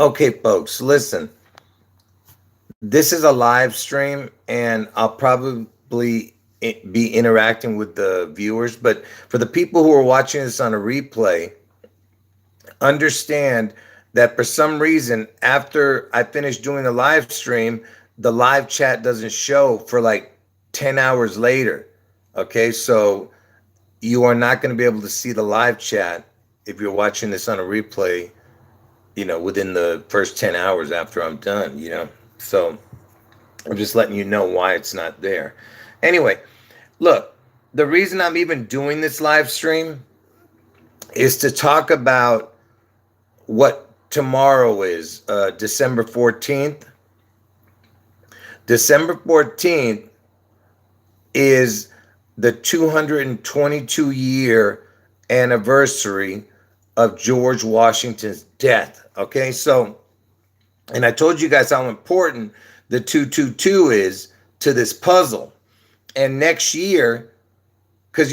Okay, folks, listen. This is a live stream, and I'll probably be interacting with the viewers. But for the people who are watching this on a replay, understand that for some reason, after I finish doing the live stream, the live chat doesn't show for like 10 hours later. Okay, so you are not going to be able to see the live chat if you're watching this on a replay, within the first 10 hours after I'm done. So I'm just letting you know why it's not there. Anyway, look, the reason I'm even doing this live stream is to talk about what tomorrow is, December 14th. December 14th is the 222-year anniversary of George Washington's death. Okay, so, and I told you guys how important the 222 is to this puzzle. And next year, because,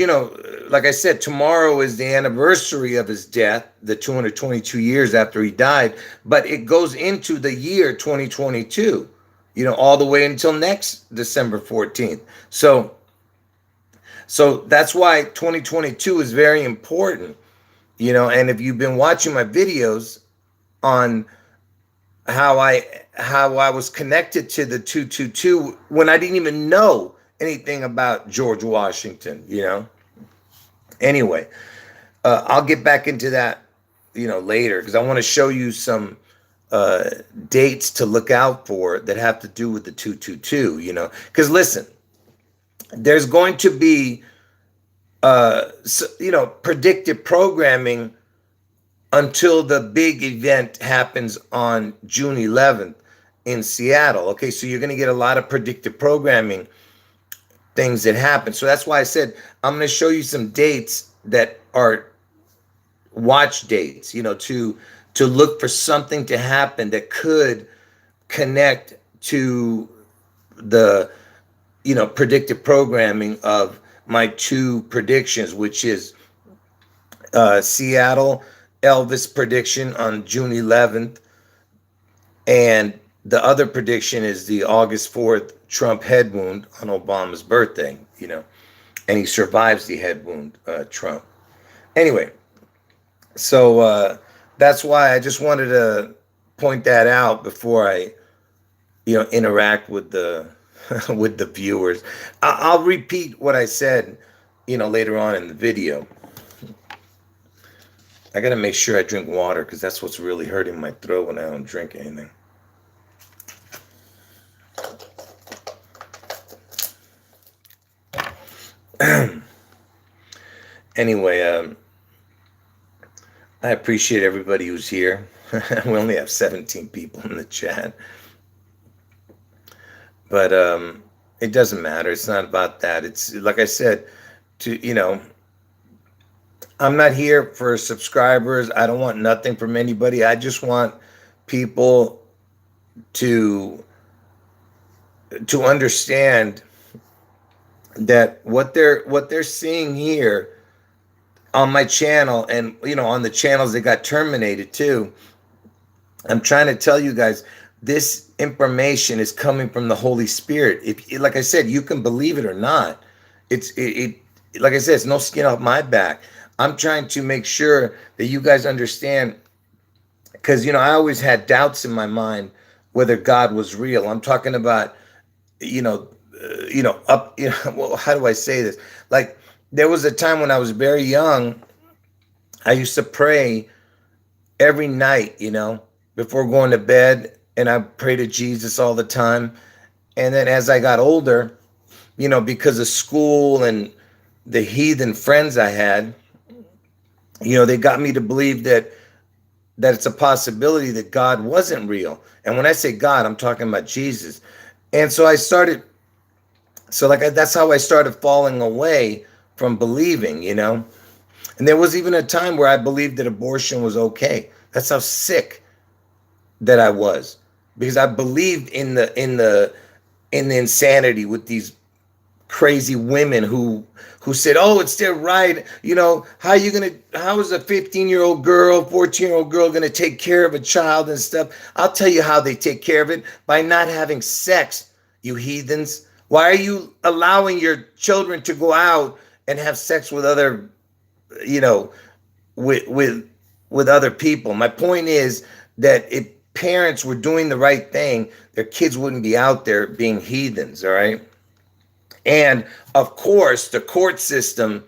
like I said, tomorrow is the anniversary of his death, the 222 years after he died, but it goes into the year 2022, all the way until next December 14th. So that's why 2022 is very important, and if you've been watching my videos on how I was connected to the 222 when I didn't even know anything about George Washington. Anyway, I'll get back into that, later, because I want to show you some dates to look out for that have to do with the 222, because listen, there's going to be, predictive programming until the big event happens on June 11th in Seattle. Okay, so you're going to get a lot of predictive programming things that happen. So that's why I said I'm going to show you some dates that are watch dates, to look for something to happen that could connect to the predictive programming of my two predictions, which is Seattle Elvis prediction on June 11th, and the other prediction is the August 4th Trump head wound on Obama's birthday, and he survives the head wound, Trump. Anyway, so that's why I just wanted to point that out before I, interact with the with the viewers. I'll repeat what I said, later on in the video. I got to make sure I drink water because that's what's really hurting my throat when I don't drink anything. Anyway, I appreciate everybody who's here. We only have 17 people in the chat. But it doesn't matter. It's not about that. It's like I said, I'm not here for subscribers. I don't want nothing from anybody. I just want people to understand that what they're seeing here on my channel, and on the channels that got terminated too. I'm trying to tell you guys, this information is coming from the Holy Spirit. If, like I said, you can believe it or not. It like I said, it's no skin off my back. I'm trying to make sure that you guys understand, because I always had doubts in my mind whether God was real. I'm talking about, well, how do I say this? Like, there was a time when I was very young, I used to pray every night, before going to bed, and I pray to Jesus all the time. And then as I got older, because of school and the heathen friends I had, they got me to believe that it's a possibility that God wasn't real. And when I say God, I'm talking about Jesus. And so that's how I started falling away from believing, And there was even a time where I believed that abortion was okay. That's how sick that I was, because I believed in the insanity with these crazy women who said, "Oh, it's their right." How is a 15-year-old girl, 14-year-old girl gonna take care of a child and stuff? I'll tell you how they take care of it: by not having sex, you heathens. Why are you allowing your children to go out and have sex with other, you know, with with other people? My point is that if parents were doing the right thing, their kids wouldn't be out there being heathens, all right? And of course, the court system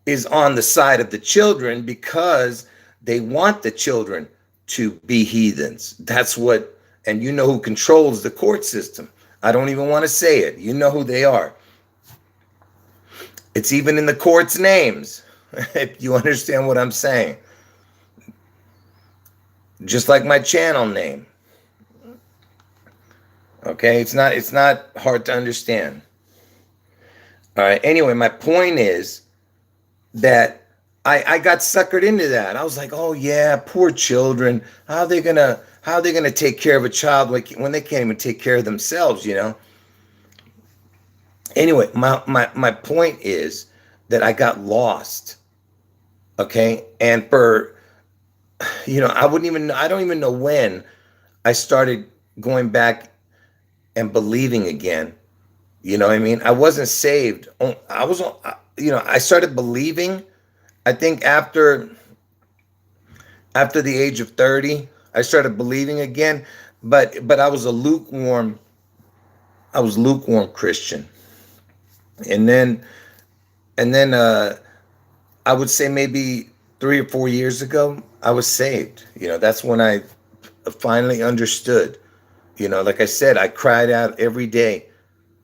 is on the side of the children because they want the children to be heathens. That's what, and you know who controls the court system. I don't even want to say it. You know who they are. It's even in the court's names, if you understand what I'm saying. Just like my channel name. Okay, it's not hard to understand. All right. Anyway, my point is that I got suckered into that. I was like, oh yeah, poor children. How are they gonna take care of a child when they can't even take care of themselves, you know? Anyway, my point is that I got lost. Okay. And for I don't even know when I started going back and believing again. You know what I mean? I wasn't saved. I started believing, I think after the age of 30, I started believing again, but I was lukewarm Christian. And then I would say maybe 3 or 4 years ago, I was saved. That's when I finally understood. Like I said, I cried out every day.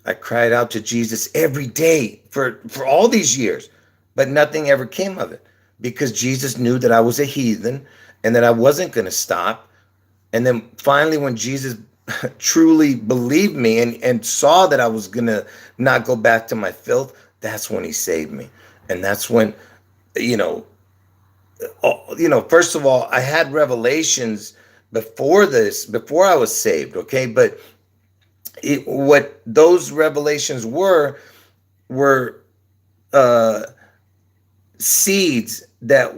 I cried out to Jesus every day for all these years, but nothing ever came of it because Jesus knew that I was a heathen and that I wasn't going to stop. And then finally, when Jesus truly believed me and saw that I was going to not go back to my filth, that's when he saved me. And that's when, you know, first of all, I had revelations before I was saved, okay? But what those revelations were uh, seeds that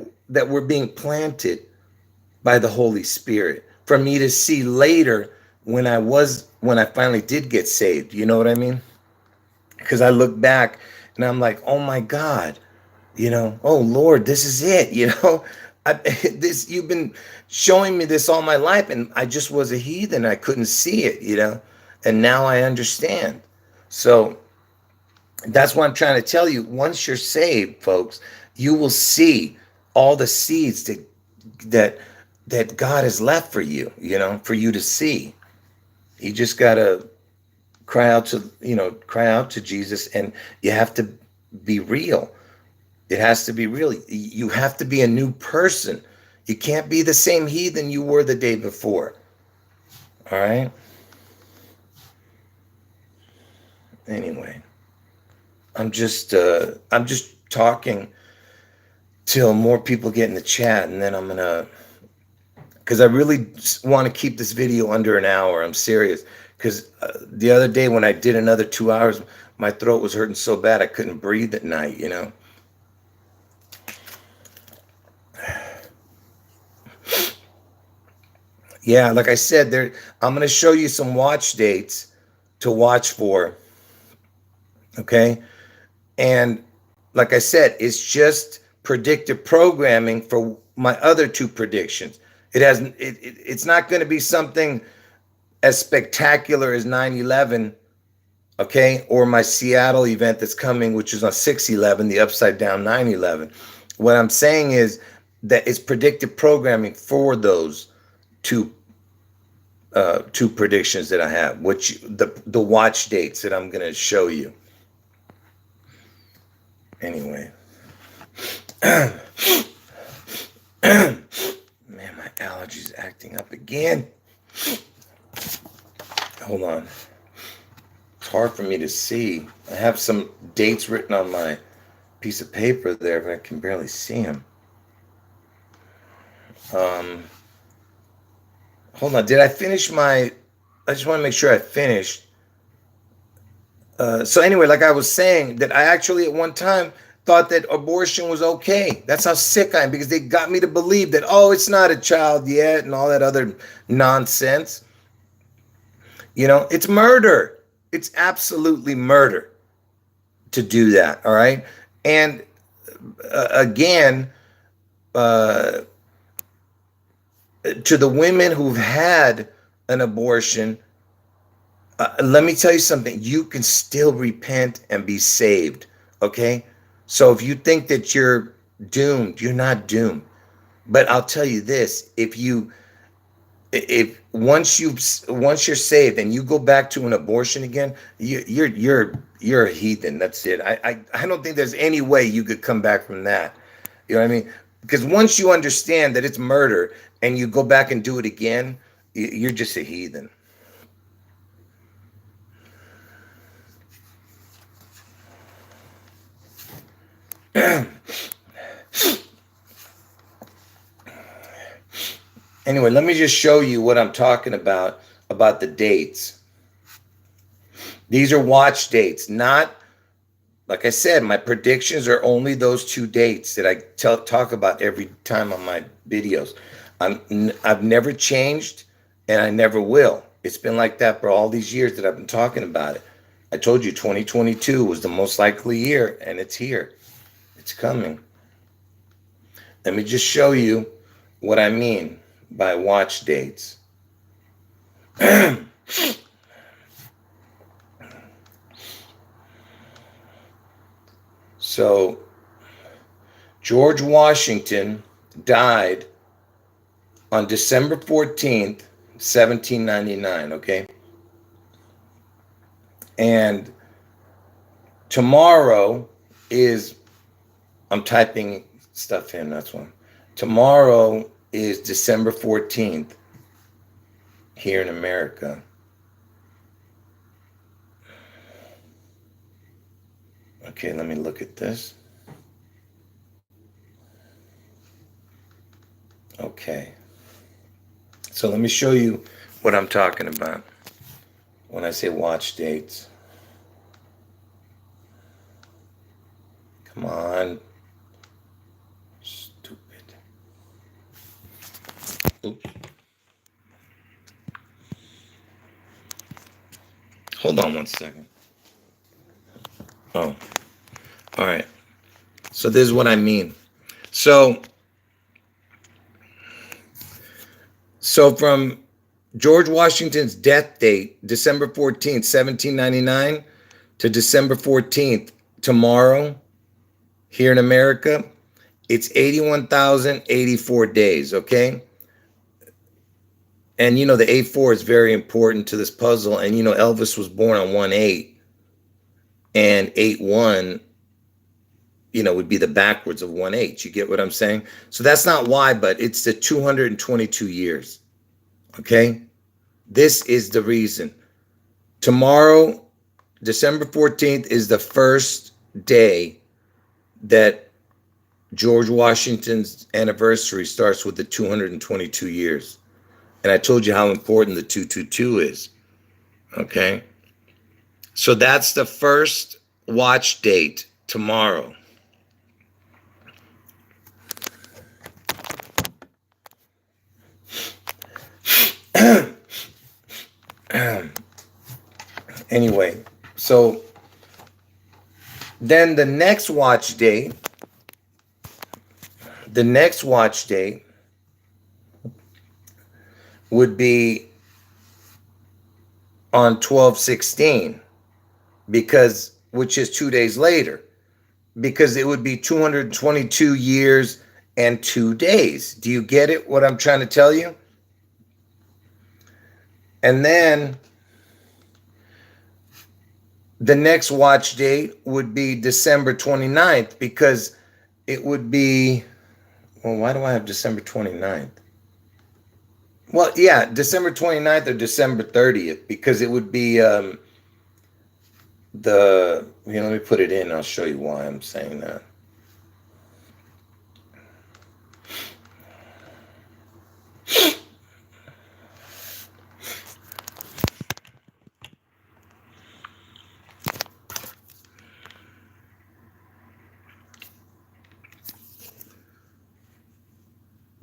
were being planted by the Holy Spirit for me to see later when I finally did get saved. You know what I mean? Because I look back and I'm like, oh my God, oh Lord, this is it. This you've been showing me this all my life, and I just was a heathen. I couldn't see it. And now I understand. So that's what I'm trying to tell you. Once you're saved, folks, you will see all the seeds that God has left for you, for you to see. You just gotta cry out to Jesus, and you have to be real. It has to be real. You have to be a new person. You can't be the same heathen you were the day before. All right? Anyway, I'm just talking till more people get in the chat, and then I'm gonna, because I really want to keep this video under an hour. I'm serious. Because the other day when I did another 2 hours, my throat was hurting so bad I couldn't breathe at night. Yeah, like I said, I'm going to show you some watch dates to watch for. Okay. And like I said, it's just predictive programming for my other two predictions. It's not going to be something as spectacular as 9/11, okay, or my Seattle event that's coming, which is on 6/11, the upside down 9/11. What I'm saying is that it's predictive programming for those two predictions that I have, which the watch dates that I'm going to show you. Anyway, man, my allergies acting up again. Hold on. It's hard for me to see. I have some dates written on my piece of paper there, but I can barely see them. Hold on. Did I finish I just want to make sure I finished. So anyway, like I was saying, that I actually at one time thought that abortion was okay. That's how sick I am, because they got me to believe that, oh, it's not a child yet and all that other nonsense. It's murder. It's absolutely murder to do that. All right. And again, uh, to the women who've had an abortion, let me tell you something. You can still repent and be saved. Okay. So if you think that you're doomed, you're not doomed. But I'll tell you this: if once you're saved and you go back to an abortion again, you're a heathen. That's it. I don't think there's any way you could come back from that. You know what I mean? Because once you understand that it's murder and you go back and do it again, you're just a heathen. Anyway, let me just show you what I'm talking about the dates. These are watch dates, not, like I said, my predictions are only those 2 dates that I talk about every time on my videos. I've never changed, and I never will. It's been like that for all these years that I've been talking about it. I told you 2022 was the most likely year, and it's here. It's coming. Let me just show you what I mean by watch dates. So, George Washington died on December 14th, 1799, okay? And tomorrow is, I'm typing stuff in, that's one. Tomorrow is December 14th here in America. Okay, let me look at this. Okay. So let me show you what I'm talking about when I say watch dates. Come on. Stupid. Oops. Hold on one second. Oh, all right. So this is what I mean. So from George Washington's death date, December 14th, 1799, to December 14th, tomorrow, here in America, it's 81,084 days, okay? And the 8-4 is very important to this puzzle. And Elvis was born on 1/8, and 8-1, would be the backwards of 1/8. You get what I'm saying? So that's not why, but it's the 222 years. Okay? This is the reason. Tomorrow, December 14th, is the first day that George Washington's anniversary starts with the 222 years. And I told you how important the 222 is. Okay? So that's the first watch date, tomorrow. Anyway, so then the next watch date would be on 12/16, which is 2 days later, because it would be 222 years and 2 days. Do you get it, what I'm trying to tell you? And then the next watch date would be December 29th, because it would be, well, why do I have December 29th? Well, yeah, December 29th or December 30th, because it would be let me put it in. I'll show you why I'm saying that.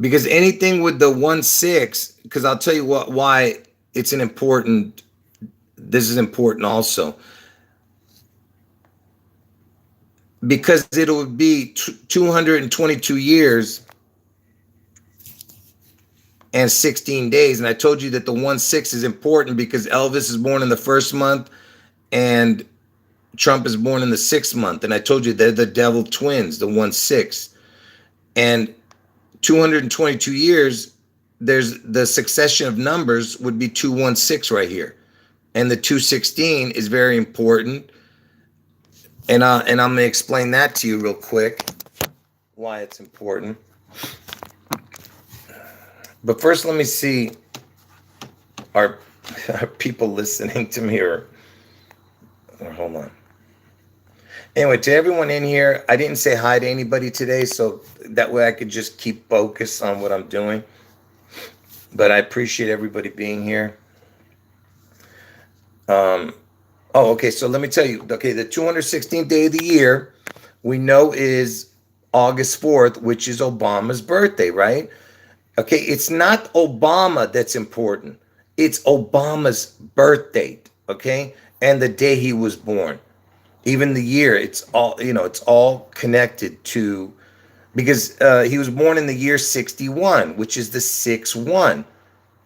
because anything with the 1-6, because I'll tell you why it's an important. This is important also, because it would be 222 years and 16 days. And I told you that the 1-6 is important because Elvis is born in the first month and Trump is born in the 6th month. And I told you they're the devil twins, the 1-6. And 222 years, there's the succession of numbers would be 216 right here. And the 216 is very important. And I'm going to explain that to you real quick, why it's important. But first, let me see, are people listening to me or hold on. Anyway, to everyone in here, I didn't say hi to anybody today, so that way I could just keep focused on what I'm doing. But I appreciate everybody being here. Okay, so let me tell you. Okay, the 216th day of the year, we know is August 4th, which is Obama's birthday, right? Okay, it's not Obama that's important. It's Obama's birth date, okay? And the day he was born. Even the year, it's all connected to, because he was born in the year 61, which is the 6-1.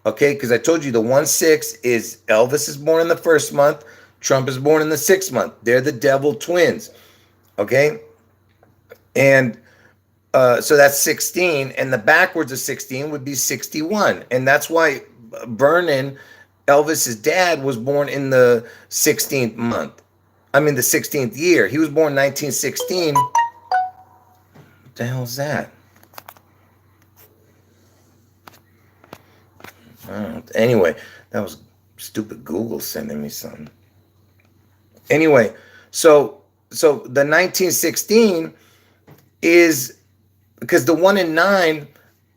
Okay, because I told you the 1-6 is Elvis is born in the 1st month, Trump is born in the 6th month. They're the devil twins. Okay? And so that's 16, and the backwards of 16 would be 61. And that's why Vernon, Elvis's dad, was born in the 16th month. I mean, the 16th year. He was born in 1916. What the hell is that? Anyway, that was stupid Google sending me something. Anyway, so the 1916 is because the 1 and 9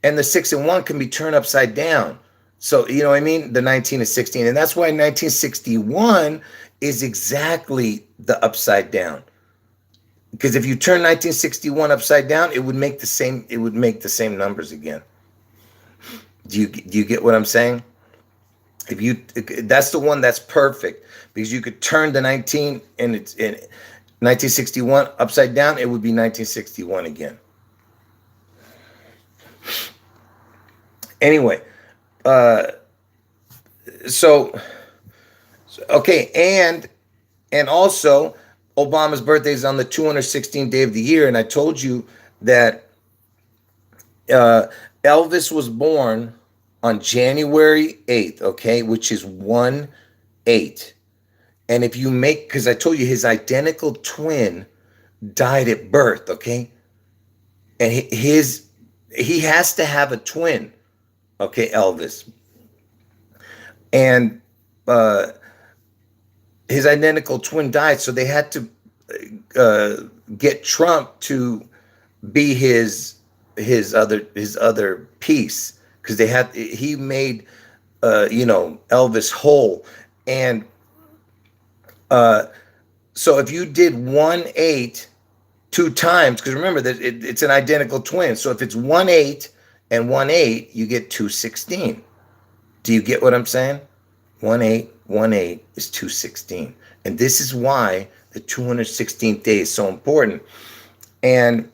and the 6 and 1 can be turned upside down. So, you know what I mean? The 19 is 16. And that's why 1961 is exactly the upside down. Because if you turn 1961 upside down, it would make the same numbers again. Do you get what I'm saying? That's the one that's perfect, because you could turn the 19 and it's in 1961 upside down, it would be 1961 again. Anyway, so okay, and also Obama's birthday is on the 216th day of the year, and I told you that Elvis was born on January 8th, okay, which is 1-8. And if you make, because I told you his identical twin died at birth, okay? And he has to have a twin, okay, Elvis. And his identical twin died, so they had to get Trump to be his other piece, because he made Elvis whole. And so if you did 1-8 2 times, because remember that it's an identical twin, so if it's 1-8 and 1-8, you get 216. Do you get what I'm saying? 1-8 1-8 is 216, and this is why the 216th day is so important. And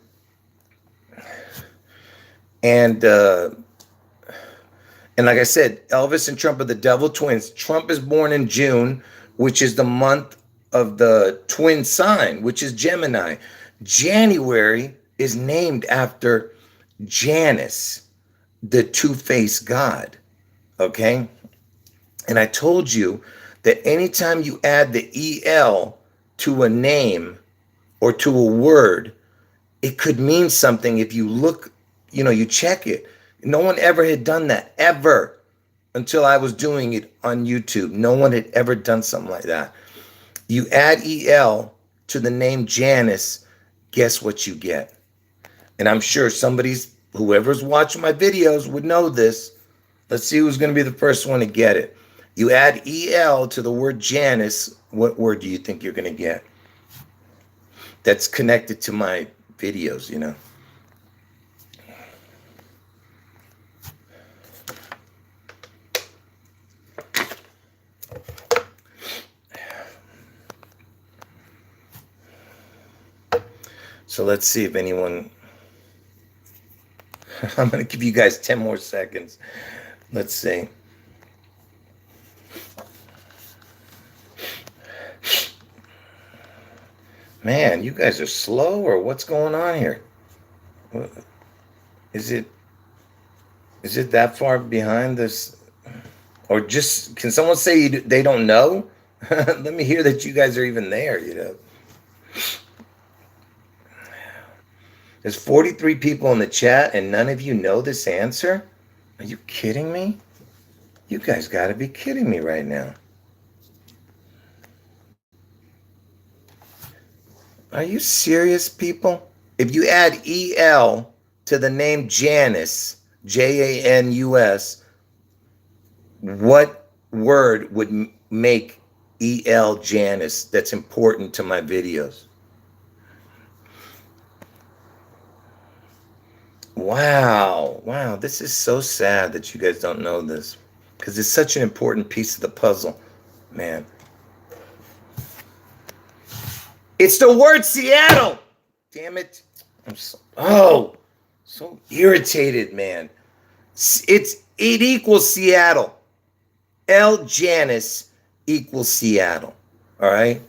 like I said, Elvis and Trump are the devil twins. Trump is born in June, which is the month of the twin sign, which is Gemini. January is named after Janus, the two-faced god. Okay? And I told you that anytime you add the EL to a name or to a word, it could mean something if you look, you check it. No one ever had done that, ever, until I was doing it on YouTube. No one had ever done something like that. You add EL to the name Janus, guess what you get? And I'm sure whoever's watching my videos would know this. Let's see who's going to be the first one to get it. You add EL to the word Janus, what word do you think you're going to get? That's connected to my videos, So let's see if anyone. I'm going to give you guys 10 more seconds. Let's see. Man, you guys are slow, or what's going on here? Is it that far behind this? Or just, can someone say they don't know? Let me hear that you guys are even there, you know. There's 43 people in the chat and none of you know this answer? Are you kidding me? You guys got to be kidding me right now. Are you serious, people? If you add EL to the name Janus, Janus, what word would make EL Janus that's important to my videos? Wow, this is so sad that you guys don't know this, because it's such an important piece of the puzzle, man. It's the word Seattle. Damn it. I'm so irritated, man. It equals Seattle. L Janus equals Seattle. All right.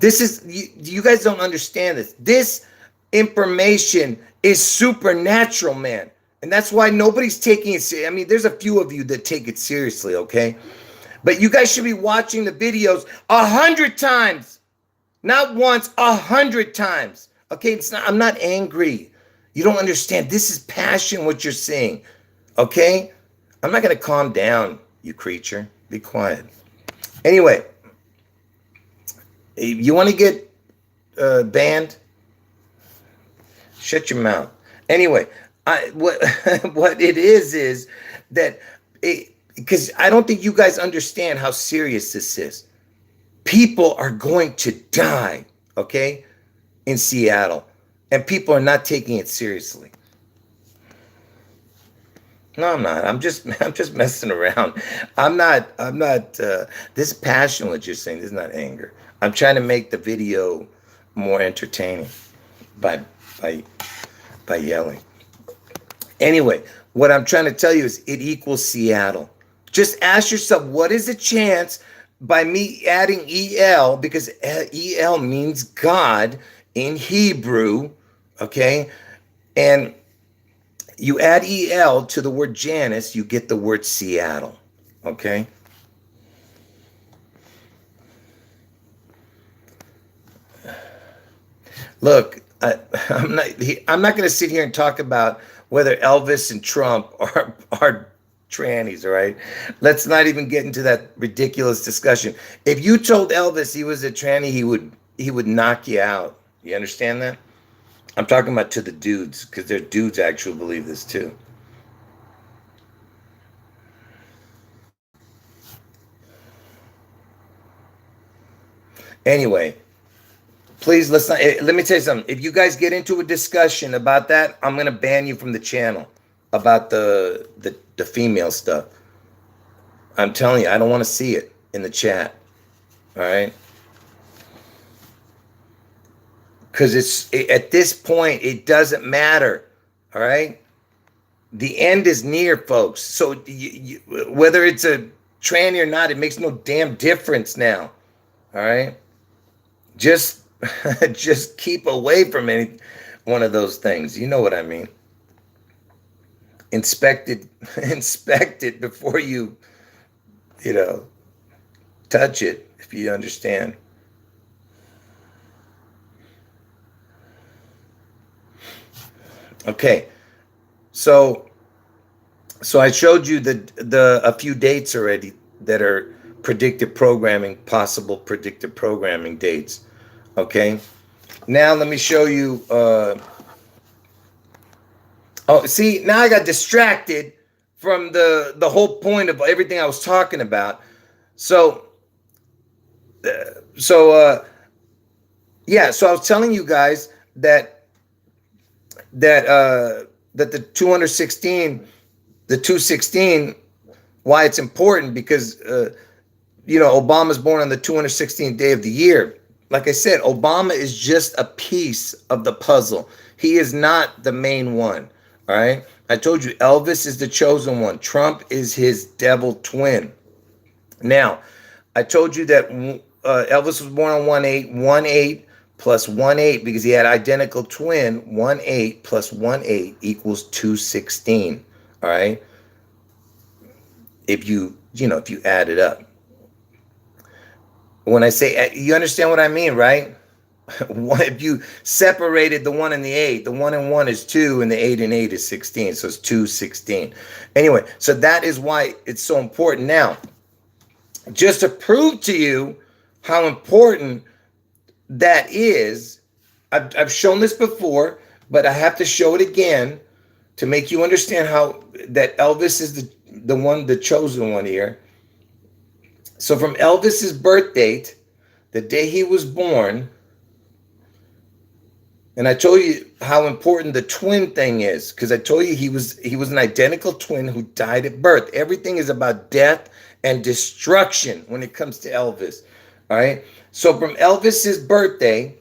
This is, you guys don't understand this. This information is supernatural, man. And that's why nobody's taking it seriously. I mean, there's a few of you that take it seriously, okay? But you guys should be watching the videos 100 times. Not once, 100 times. Okay, it's not, I'm not angry. You don't understand. This is passion, what you're seeing. Okay? I'm not going to calm down, you creature. Be quiet. Anyway, you want to get banned? Shut your mouth. Anyway, what it is that, because I don't think you guys understand how serious this is. People are going to die, okay, in Seattle, and people are not taking it seriously. No, I'm not. I'm just messing around. I'm not. This is passion, what you're saying. This is not anger. I'm trying to make the video more entertaining by yelling. Anyway, what I'm trying to tell you is it equals Seattle. Just ask yourself, what is the chance by me adding EL, because EL means God in Hebrew, okay? And you add EL to the word Janus, you get the word Seattle, okay? Look, I'm not going to sit here and talk about whether Elvis and Trump are trannies, all right? Let's not even get into that ridiculous discussion. If you told Elvis he was a tranny, he would knock you out. You understand that? I'm talking about to the dudes, because their dudes actually believe this too. Anyway, please, let's not. Let me tell you something. If you guys get into a discussion about that, I'm gonna ban you from the channel about the female stuff. I'm telling you, I don't want to see it in the chat. All right. Because at this point, it doesn't matter. All right. The end is near, folks. So whether it's a tranny or not, it makes no damn difference now. All right. Just keep away from any one of those things. You know what I mean. Inspect it before you touch it, if you understand. Okay, so I showed you a few dates already that are possible predictive programming dates. Okay, now let me show you. Oh, see, now I got distracted from the whole point of everything I was talking about. So I was telling you guys that the 216, why it's important, because Obama's born on the 216th day of the year. like I said, Obama is just a piece of the puzzle. He is not the main one. All right. I told you Elvis is the chosen one. Trump is his devil twin. Now, I told you that Elvis was born on 1/8, 1/8 plus 1/8 because he had identical twin. 1/8 plus 1/8 equals 216. All right. If you add it up. When I say, you understand what I mean, right? If you separated the 1 and the 8, the 1 and 1 is 2, and the 8 and 8 is 16. So it's 216. Anyway, so that is why it's so important. Now, just to prove to you how important that is, I've shown this before, but I have to show it again to make you understand how that Elvis is the one, the chosen one here. So from Elvis's birth date, the day he was born, and I told you how important the twin thing is, because I told you he was an identical twin who died at birth. Everything is about death and destruction when it comes to Elvis. All right. So from Elvis's birthday,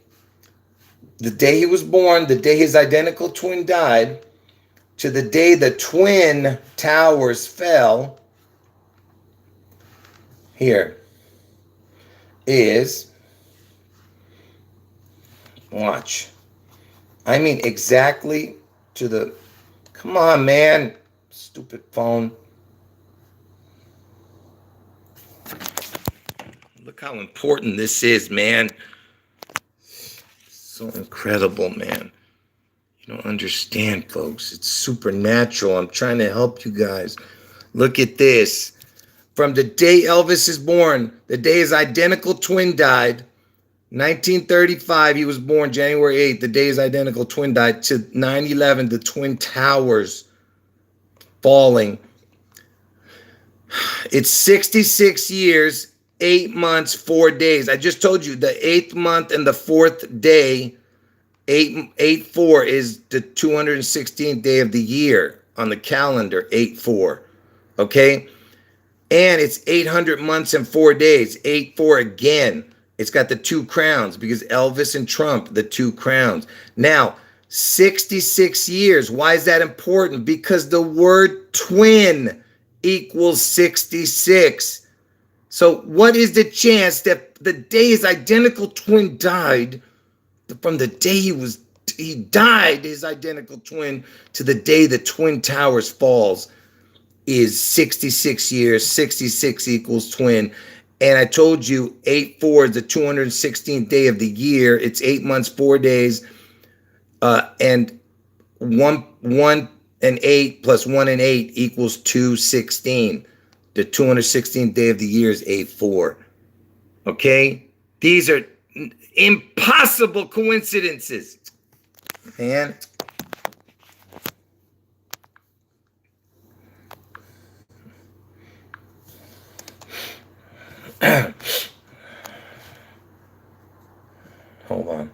the day he was born, the day his identical twin died, to the day the twin towers fell, here is, watch. I mean exactly to the, come on, man, stupid phone. Look how important this is, man. So incredible, man. You don't understand, folks. It's supernatural. I'm trying to help you guys. Look at this. From the day Elvis is born, the day his identical twin died, 1935, he was born January 8th, the day his identical twin died, to 9/11, the Twin Towers falling. It's 66 years, 8 months, 4 days. I just told you the 8th month and the 4th day, 8/4 is the 216th day of the year on the calendar, 8/4. Okay? And it's 800 months and 4 days, 8/4 again. It's got the 2 crowns because Elvis and Trump, the 2 crowns. Now, 66 years. Why is that important? Because the word twin equals 66. So what is the chance that the day his identical twin died, from the day he died, his identical twin, to the day the Twin Towers falls, is 66 years. 66 equals twin. And I told you 8/4 is the 216th day of the year. It's 8 months, 4 days. And 1 and 8 plus 1 and 8 equals 216. The 216th day of the year is 8/4. Okay? These are impossible coincidences. Man. Hold on.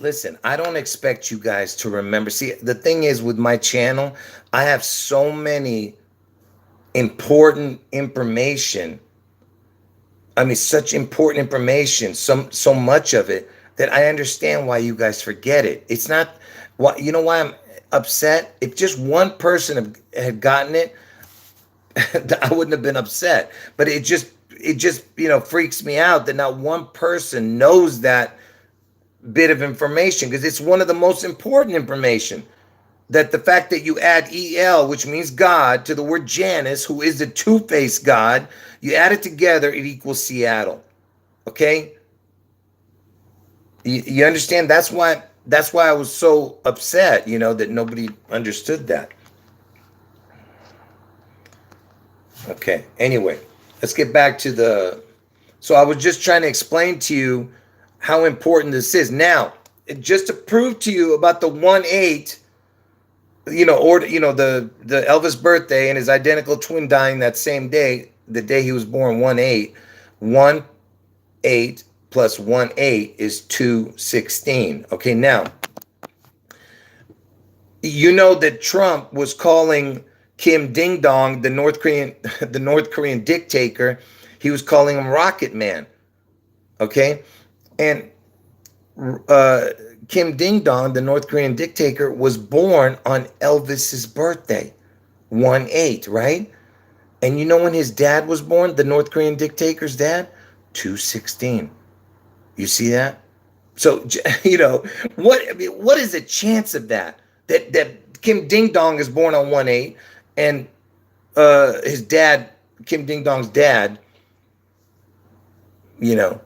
Listen, I don't expect you guys to remember. See, the thing is with my channel, I have so many important information. I mean, such important information, so much of it, that I understand why you guys forget it. It's not, why, you know why I'm upset? If just one person had gotten it, I wouldn't have been upset. But it just freaks me out that not one person knows that bit of information, because it's one of the most important information. That the fact that you add EL, which means God, to the word Janus, who is the two-faced God, you add it together, it equals Seattle. Okay? You understand? That's why I was so upset, that nobody understood that. Okay, anyway, let's get back to so I was just trying to explain to you how important this is. Now, just to prove to you about the 1/8, the Elvis birthday and his identical twin dying that same day, the day he was born, 1/8. 1/8 plus 1/8 is 216. Okay, now, you know that Trump was calling Kim Ding Dong, the North Korean the North Korean dictator, he was calling him Rocket Man. Okay, and uh, Kim Ding Dong, the North Korean dictator, was born on Elvis's birthday, 1/8, right? And you know when his dad was born, the North Korean dictator's dad? 2/16. You see that? So what? I mean, what is the chance of that? That Kim Ding Dong is born on 1/8, and his dad, Kim Ding Dong's dad, you know,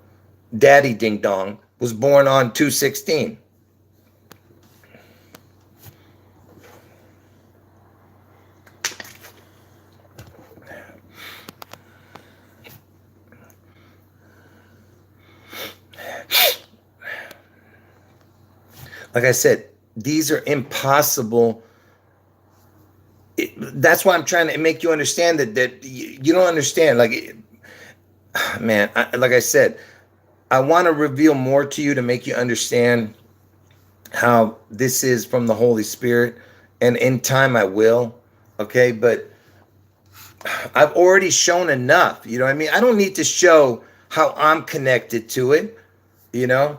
Daddy Ding Dong, was born on 2/16. Like I said, these are impossible. That's why I'm trying to make you understand that you don't understand. Like, man, like I said, I want to reveal more to you to make you understand how this is from the Holy Spirit, and in time I will. Okay, but I've already shown enough. You know what I mean? I don't need to show how I'm connected to it. You know,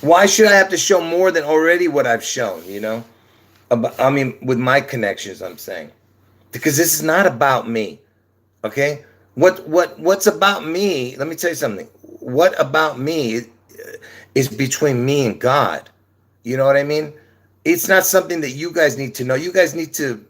why should I have to show more than already what I've shown? I mean, with my connections, I'm saying, because this is not about me. Okay, what's about me? Let me tell you something. What about me is between me and God. You know what I mean? It's not something that you guys need to know. You guys need to.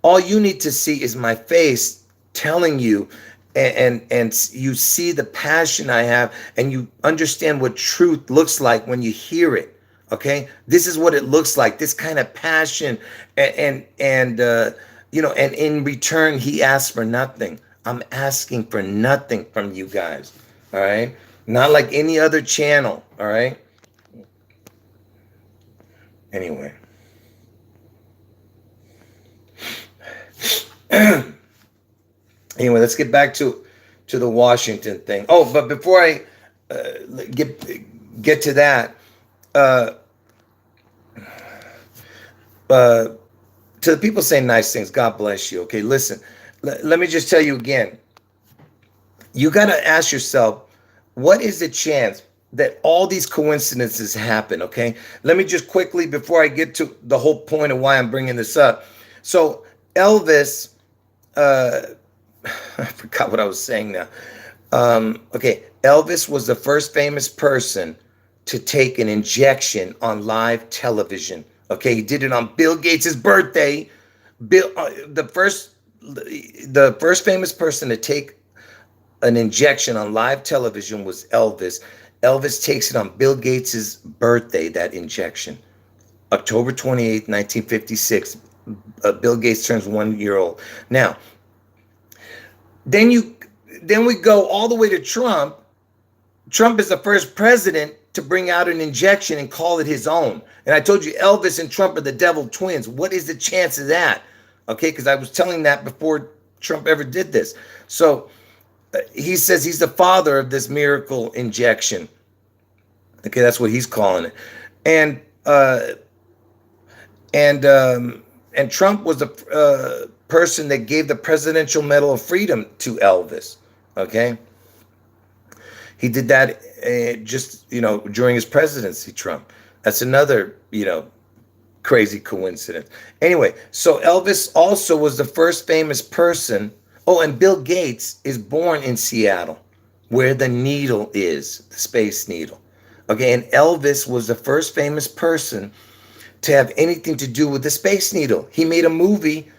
All you need to see is my face telling you, and you see the passion I have, and you understand what truth looks like when you hear it. Okay, this is what it looks like. This kind of passion, and and in return, he asks for nothing. I'm asking for nothing from you guys. All right, not like any other channel. All right. Anyway. Anyway, let's get back to the Washington thing. Oh, but before I get to that, to the people saying nice things, God bless you. Okay, listen, let me just tell you again. You got to ask yourself, what is the chance that all these coincidences happen? Okay, let me just quickly, before I get to the whole point of why I'm bringing this up. So Elvis, I forgot what I was saying now. Okay, Elvis was the first famous person to take an injection on live television. Okay, he did it on Bill Gates' birthday. The first famous person to take an injection on live television was Elvis. Elvis takes it on Bill Gates' birthday, that injection. October 28th, 1956. Bill Gates turns 1 year old. Now, then we go all the way to Trump. Trump is the first president to bring out an injection and call it his own. And I told you Elvis and Trump are the devil twins. What is the chance of that? Okay, because I was telling that before Trump ever did this. So he says he's the father of this miracle injection. Okay, that's what he's calling it. And Trump was the person that gave the Presidential Medal of Freedom to Elvis. Okay, he did that just during his presidency. Trump. That's another crazy coincidence. Anyway, so Elvis also was the first famous person. Oh, and Bill Gates is born in Seattle, where the needle is, the Space Needle. Okay, and Elvis was the first famous person to have anything to do with the Space Needle. He made a movie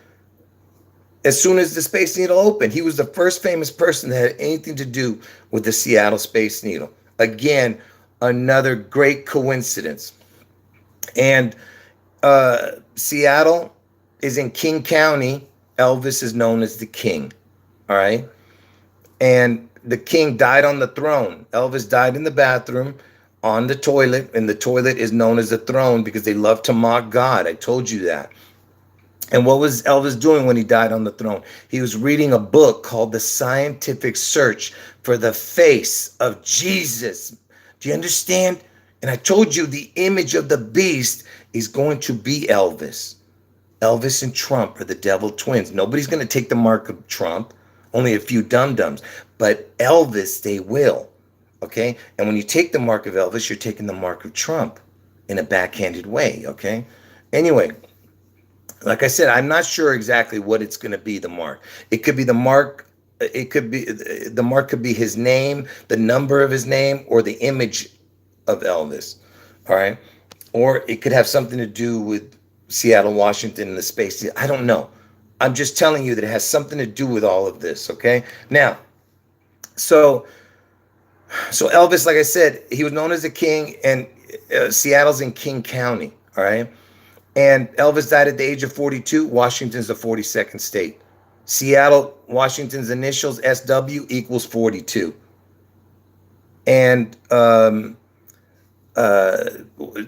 as soon as the Space Needle opened. He was the first famous person that had anything to do with the Seattle Space Needle. Again, another great coincidence. And Seattle is in King County. Elvis is known as the King. All right. And the King died on the throne. Elvis died in the bathroom on the toilet, and the toilet is known as the throne because they love to mock God. I told you that. And what was Elvis doing when he died on the throne? He was reading a book called The Scientific Search for the Face of Jesus. Do you understand? And I told you the image of the beast is going to be Elvis. Elvis and Trump are the devil twins. Nobody's going to take the mark of Trump, only a few dum-dums. But Elvis, they will. Okay? And when you take the mark of Elvis, you're taking the mark of Trump in a backhanded way. Okay? Anyway, like I said, I'm not sure exactly what it's going to be, the mark. It could be the mark. It could be the mark could be his name, the number of his name, or the image of Elvis. All right. Or it could have something to do with Seattle, Washington, and the space. I don't know. I'm just telling you that it has something to do with all of this. Okay. Now, so Elvis, like I said, he was known as the king, and Seattle's in King County. All right. And Elvis died at the age of 42. Washington's the 42nd state. Seattle, Washington's initials, SW, equals 42. And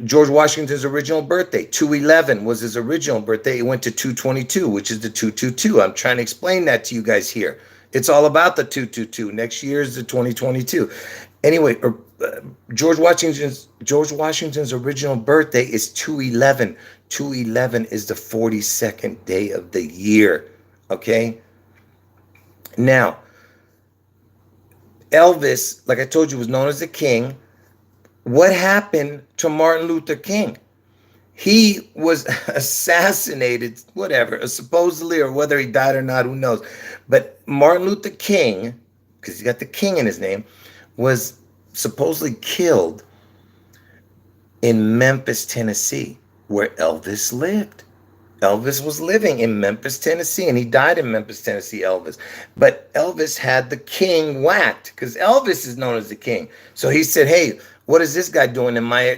George Washington's original birthday, 2/11, was his original birthday. It went to 2/22, which is the 222. I'm trying to explain that to you guys here. It's all about the 222. Next year is the 2022. Anyway, George Washington's original birthday is 2/11. 2/11 is the 42nd day of the year. Okay. Now, Elvis, like I told you, was known as the king. What happened to Martin Luther King? He was assassinated, whatever, supposedly, or whether he died or not, who knows. But Martin Luther King, because he's got the king in his name, was supposedly killed in Memphis, Tennessee, where Elvis lived. Elvis was living in Memphis, Tennessee, and he died in Memphis, Tennessee, Elvis. But Elvis had the king whacked, because Elvis is known as the king. So he said, hey, what is this guy doing in my,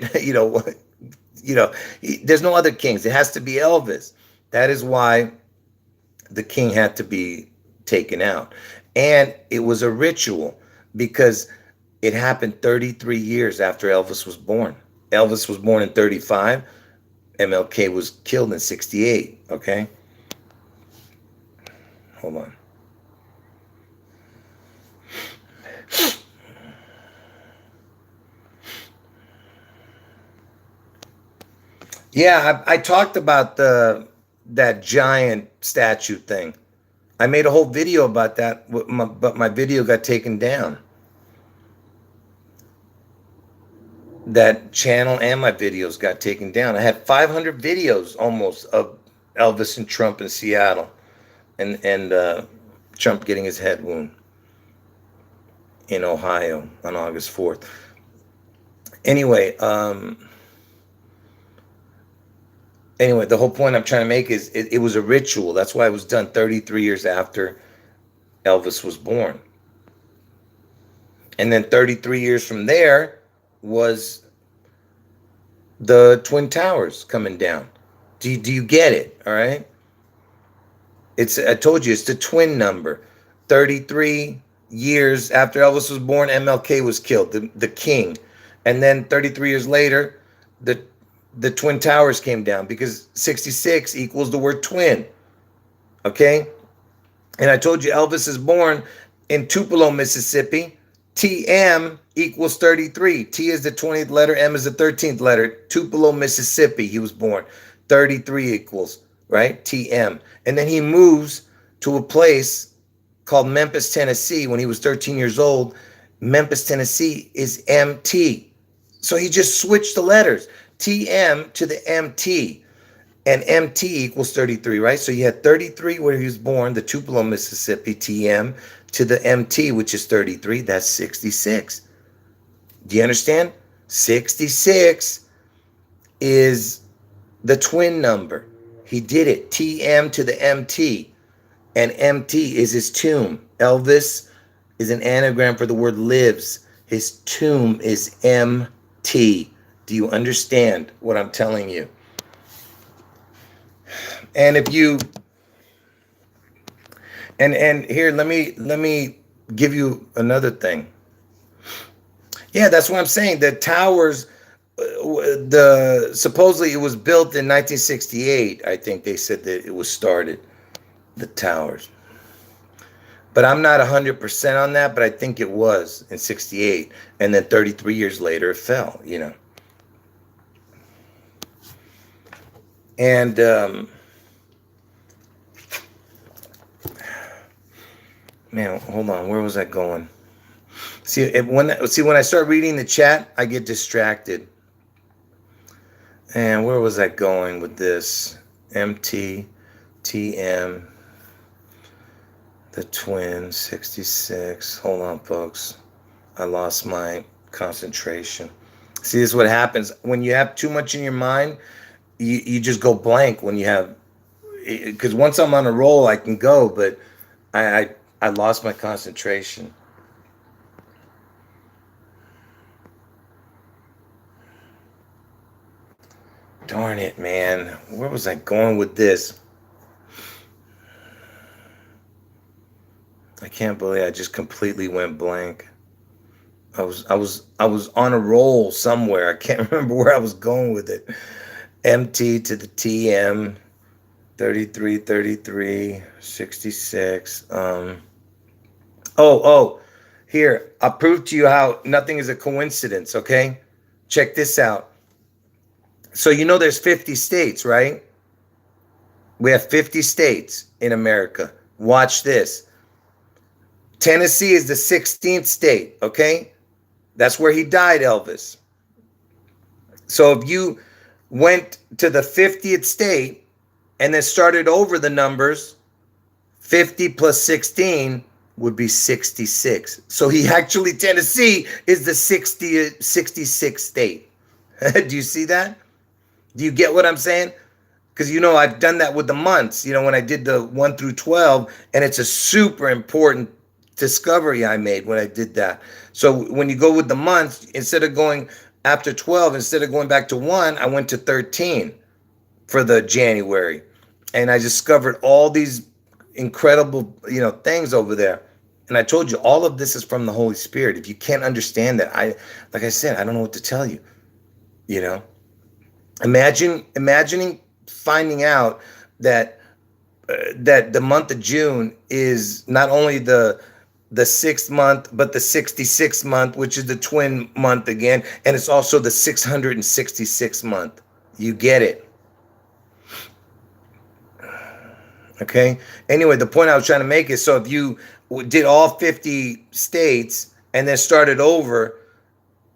there's no other kings. It has to be Elvis. That is why the king had to be taken out. And it was a ritual because it happened 33 years after Elvis was born. Elvis was born in 35. MLK was killed in 68. Okay. Hold on. Yeah, I talked about that giant statue thing. I made a whole video about that, but my video got taken down. That channel and my videos got taken down. I had 500 videos almost of Elvis and Trump in Seattle, and Trump getting his head wound in Ohio on August 4th. Anyway, the whole point I'm trying to make is it was a ritual. That's why it was done 33 years after Elvis was born. And then 33 years from there was the Twin Towers coming down. Do you get it? All right. I told you, it's the twin number. 33 years after Elvis was born, MLK was killed, the king. And then 33 years later, the Twin Towers came down, because 66 equals the word twin. Okay. And I told you Elvis is born in Tupelo, Mississippi. TM equals 33. T is the 20th letter. M is the 13th letter. Tupelo, Mississippi. He was born. 33 equals, right? TM. And then he moves to a place called Memphis, Tennessee when he was 13 years old. Memphis, Tennessee is MT. So he just switched the letters. TM to the MT. And MT equals 33, right? So you had 33 where he was born, the Tupelo, Mississippi, TM, to the MT, which is 33. That's 66. Do you understand? 66 is the twin number. He did it. TM to the MT. And MT is his tomb. Elvis is an anagram for the word lives. His tomb is MT. Do you understand what I'm telling you? And if you and here, let me give you another thing. Yeah, that's what I'm saying. The towers, supposedly it was built in 1968. I think they said that it was started, the towers. But I'm not 100% on that, but I think it was in 68. And then 33 years later, it fell, And Man, hold on. Where was I going? When I start reading the chat, I get distracted. And where was I going with this? MTTM, the twin 66. Hold on, folks. I lost my concentration. See, this is what happens when you have too much in your mind. You just go blank when you have, because once I'm on a roll, I can go, but I lost my concentration. Darn it, man. Where was I going with this? I can't believe I just completely went blank. I was on a roll somewhere. I can't remember where I was going with it. MT to the TM, 33, 33, 66. Here, I'll prove to you how nothing is a coincidence, okay? Check this out. So you know there's 50 states, right? We have 50 states in America. Watch this. Tennessee is the 16th state, okay? That's where he died, Elvis. So if you went to the 50th state and then started over the numbers, 50 plus 16 would be 66. So Tennessee is the 66th state. Do you see that? Do you get what I'm saying? Because, I've done that with the months, when I did the 1 through 12, and it's a super important discovery I made when I did that. So when you go with the months, instead of going after 12, instead of going back to 1, I went to 13 for the January. And I discovered all these incredible, things over there. And I told you, all of this is from the Holy Spirit. If you can't understand that, like I said, I don't know what to tell you. Imagining finding out that the month of June is not only the 6th month, but the 66th month, which is the twin month again, and it's also the 666th month. You get it? Okay. Anyway, the point I was trying to make is, so if you did all 50 states and then started over,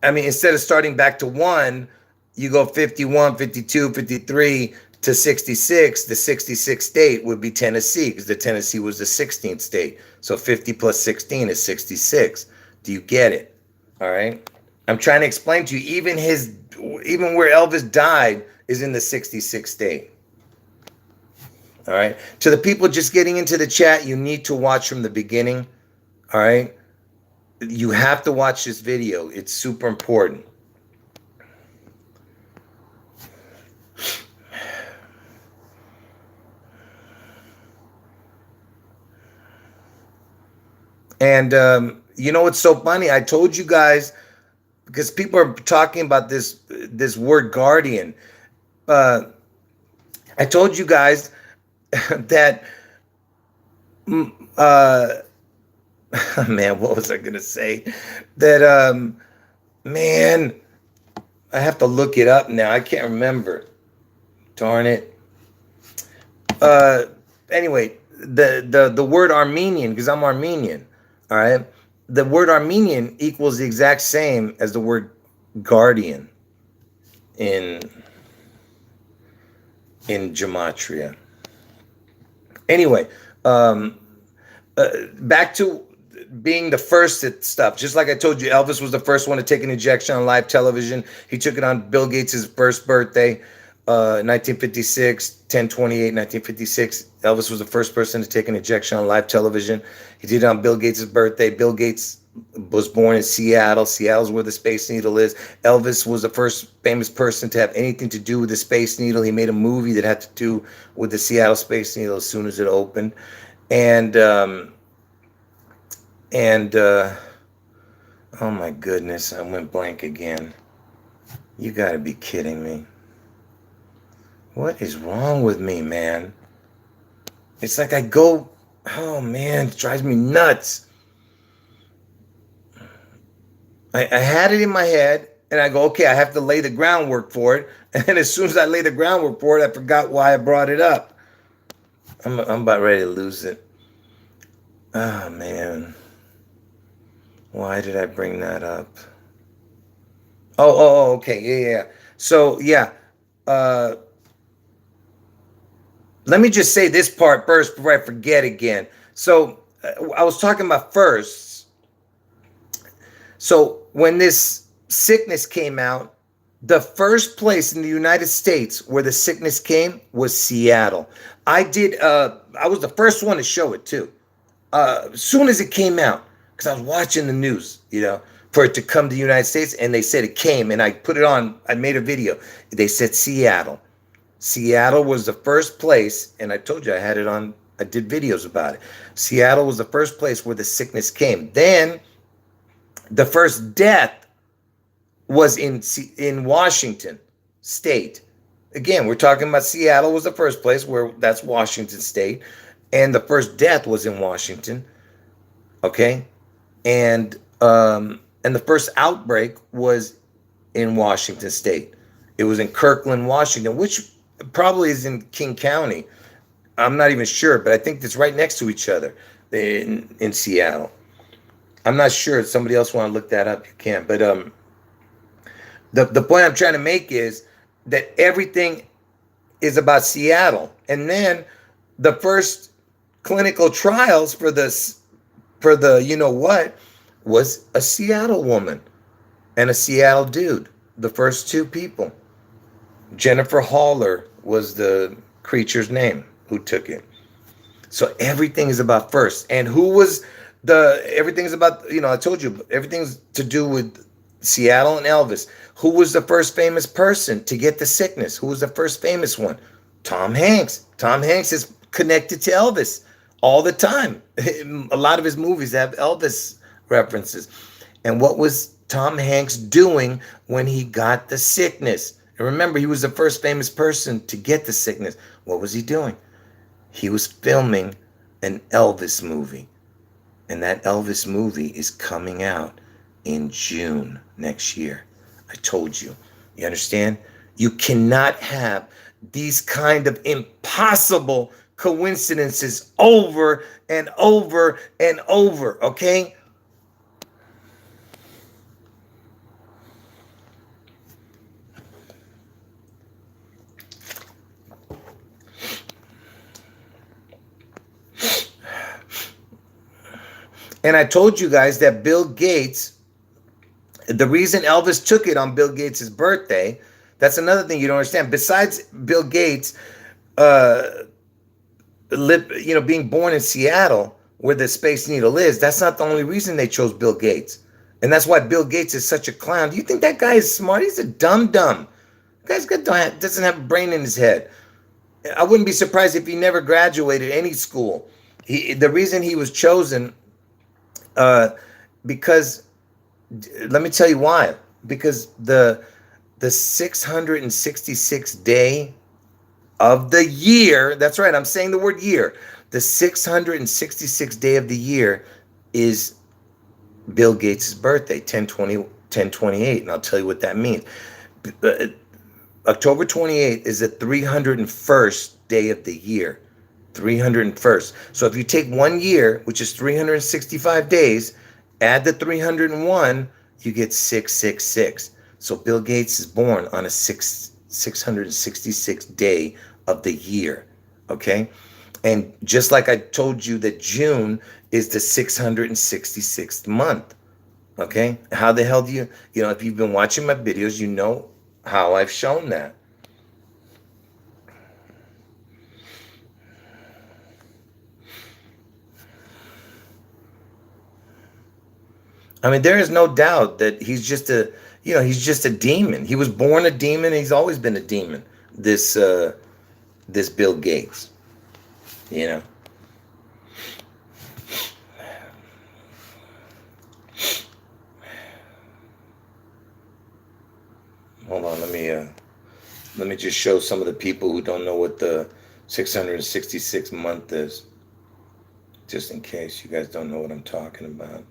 instead of starting back to 1, you go 51, 52, 53 to 66. The 66th state would be Tennessee, because the Tennessee was the 16th state. So 50 plus 16 is 66. Do you get it? All right. I'm trying to explain to you, even where Elvis died is in the 66th state. All right. To the people just getting into the chat, you need to watch from the beginning. All right. You have to watch this video. It's super important. And what's so funny? I told you guys, because people are talking about this word guardian. I told you guys that man, what was I gonna say? That man, I have to look it up now. I can't remember. Darn it. Anyway, the word Armenian, because I'm Armenian. All right. The word Armenian equals the exact same as the word guardian in gematria. Anyway, back to being the first at stuff. Just like I told you, Elvis was the first one to take an injection on live television. He took it on Bill Gates' first birthday, 1956, 10/28, 1956. Elvis was the first person to take an injection on live television. He did it on Bill Gates' birthday. Bill Gates was born in Seattle. Seattle's where the Space Needle is. Elvis was the first famous person to have anything to do with the Space Needle. He made a movie that had to do with the Seattle Space Needle as soon as it opened. And oh my goodness, I went blank again. You gotta be kidding me. What is wrong with me, man? It's like oh man, it drives me nuts. I had it in my head, and I go, okay, I have to lay the groundwork for it. And then as soon as I lay the groundwork for it, I forgot why I brought it up. I'm about ready to lose it. Oh man, why did I bring that up? Okay, yeah. So yeah, uh, let me just say this part first before I forget again. So I was talking about firsts. So when this sickness came out, the first place in the United States where the sickness came was Seattle. I was the first one to show it too. As soon as it came out, because I was watching the news, for it to come to the United States, and they said it came, and I put it on, I made a video. They said Seattle. Seattle was the first place, and I told you I had it on, I did videos about it. Seattle was the first place where the sickness came. Then the first death was in Washington State. Again, we're talking about Seattle was the first place where that's Washington State, and the first death was in Washington. Okay, and the first outbreak was in Washington State. It was in Kirkland, Washington, which probably is in King County. I'm not even sure, but I think it's right next to each other in Seattle. I'm not sure. If somebody else want to look that up, you can. But the point I'm trying to make is that everything is about Seattle, and then the first clinical trials for the you know what was a Seattle woman and a Seattle dude. The first two people. Jennifer Haller was the creature's name who took it. So everything is about first. And who was everything's about, I told you, everything's to do with Seattle and Elvis. Who was the first famous person to get the sickness? Who was the first famous one? Tom Hanks. Tom Hanks is connected to Elvis all the time. A lot of his movies have Elvis references. And what was Tom Hanks doing when he got the sickness? And remember, he was the first famous person to get the sickness. What was he doing? He was filming an Elvis movie. And that Elvis movie is coming out in June next year. I told you. You understand? You cannot have these kind of impossible coincidences over and over and over, okay? And I told you guys that Bill Gates, the reason Elvis took it on Bill Gates' birthday, that's another thing you don't understand. Besides Bill Gates, being born in Seattle, where the Space Needle is, that's not the only reason they chose Bill Gates. And that's why Bill Gates is such a clown. Do you think that guy is smart? He's a dumb. That guy doesn't have a brain in his head. I wouldn't be surprised if he never graduated any school. The reason he was chosen, because let me tell you why. Because the 666th day of the year, that's right, I'm saying the word year. The 666th day of the year is Bill Gates' birthday, 1028, and I'll tell you what that means. October 28th is the 301st day of the year. 301st. So if you take 1 year, which is 365 days, add the 301, you get 666. So Bill Gates is born on a 666th day of the year. Okay? And just like I told you that June is the 666th month. Okay? How the hell do if you've been watching my videos, you know how I've shown that. I mean, there is no doubt that he's just a demon. He was born a demon. He's always been a demon. This Bill Gates, you know. Hold on, let me just show some of the people who don't know what the 666th month is, just in case you guys don't know what I'm talking about.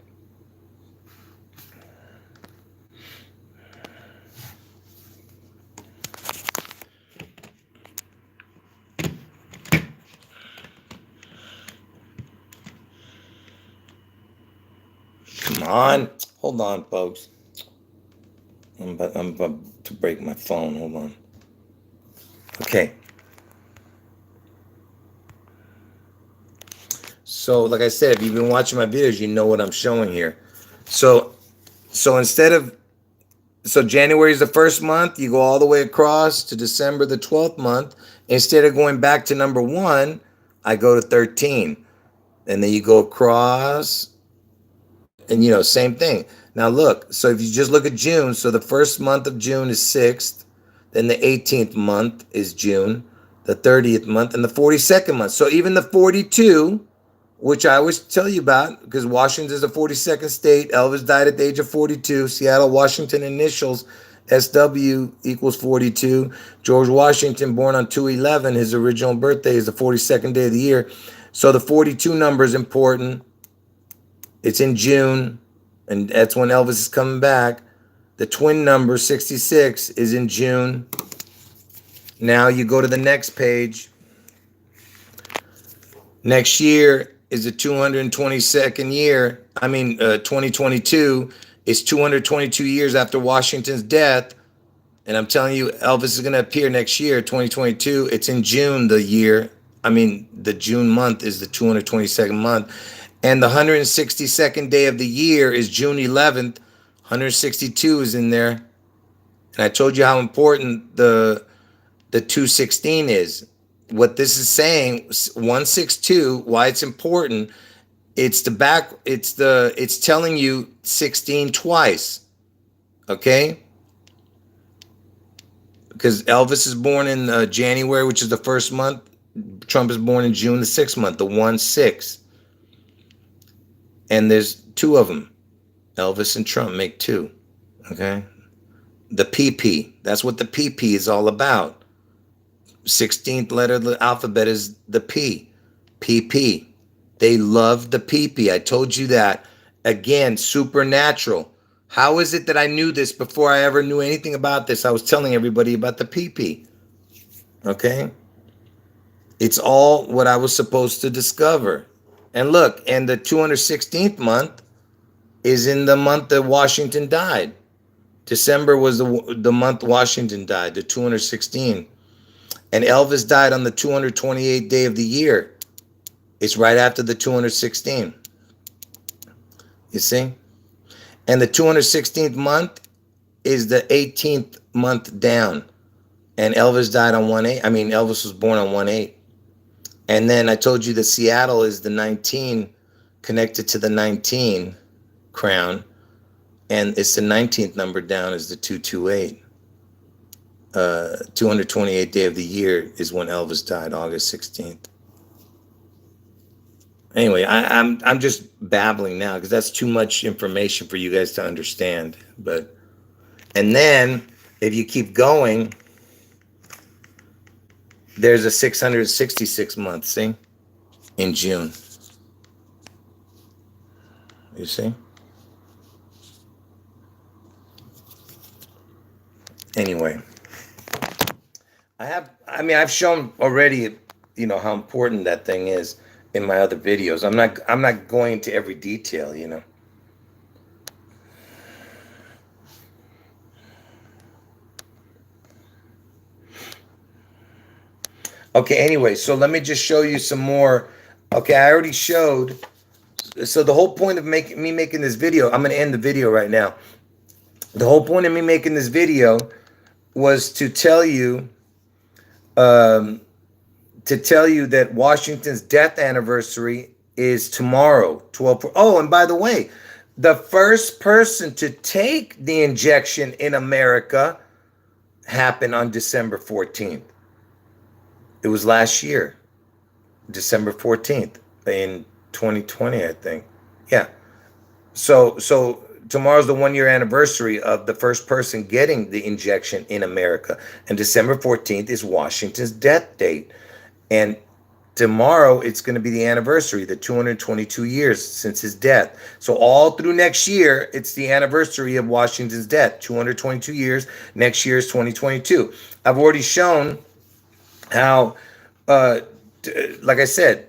Hold on, folks. I'm about to break my phone. Hold on. Okay. So, like I said, if you've been watching my videos, you know what I'm showing here. So January is the first month. You go all the way across to December, the 12th month. Instead of going back to number 1, I go to 13. And then you go across, and same thing. Now look, so if you just look at June, so the first month of June is 6th, then the 18th month is June, the 30th month, and the 42nd month. So even the 42, which I always tell you about, because Washington is the 42nd state. Elvis died at the age of 42. Seattle, Washington initials, SW equals 42. George Washington, born on 2/11, his original birthday is the 42nd day of the year. So the 42 number is important. It's in June, and that's when Elvis is coming back. The twin number, 66, is in June. Now you go to the next page. Next year is the 222nd year. 2022 is 222 years after Washington's death. And I'm telling you, Elvis is going to appear next year, 2022. It's in June, the June month is the 222nd month. And the 162nd day of the year is June 11th. 162 is in there. And I told you how important the 216 is. What this is saying, 162, why it's important, it's telling you 16 twice. Okay? Because Elvis is born in January, which is the first month. Trump is born in June, the 6th month, the 1-6. And there's 2 of them. Elvis and Trump make 2. Okay? The PP. That's what the PP is all about. 16th letter of the alphabet is the P. PP. They love the PP. I told you that. Again, supernatural. How is it that I knew this before I ever knew anything about this? I was telling everybody about the PP. Okay? It's all what I was supposed to discover. And look, and the 216th month is in the month that Washington died. December was the month Washington died, the 216. And Elvis died on the 228th day of the year. It's right after the 216. You see? And the 216th month is the 18th month down. And Elvis died on 1/8. Elvis was born on 1/8. And then I told you that Seattle is the 19, connected to the 19 crown. And it's the 19th number down is the 228. 228th day of the year is when Elvis died, August 16th. Anyway, I'm just babbling now because that's too much information for you guys to understand. And then if you keep going, there's a 666 month, see, in June. You see? Anyway. I've shown already, how important that thing is in my other videos. I'm not going into every detail, Okay, anyway, so let me just show you some more. Okay, I already showed. So the whole point of me making this video, I'm going to end the video right now. The whole point of me making this video was to tell you that Washington's death anniversary is tomorrow, 12. Oh, and by the way, the first person to take the injection in America happened on December 14th. It was last year, December 14th in 2020, I think. Yeah. So tomorrow's the 1-year anniversary of the first person getting the injection in America. And December 14th is Washington's death date. And tomorrow it's going to be the anniversary, the 222 years since his death. So all through next year, it's the anniversary of Washington's death, 222 years. Next year is 2022. I've already shown how, like I said,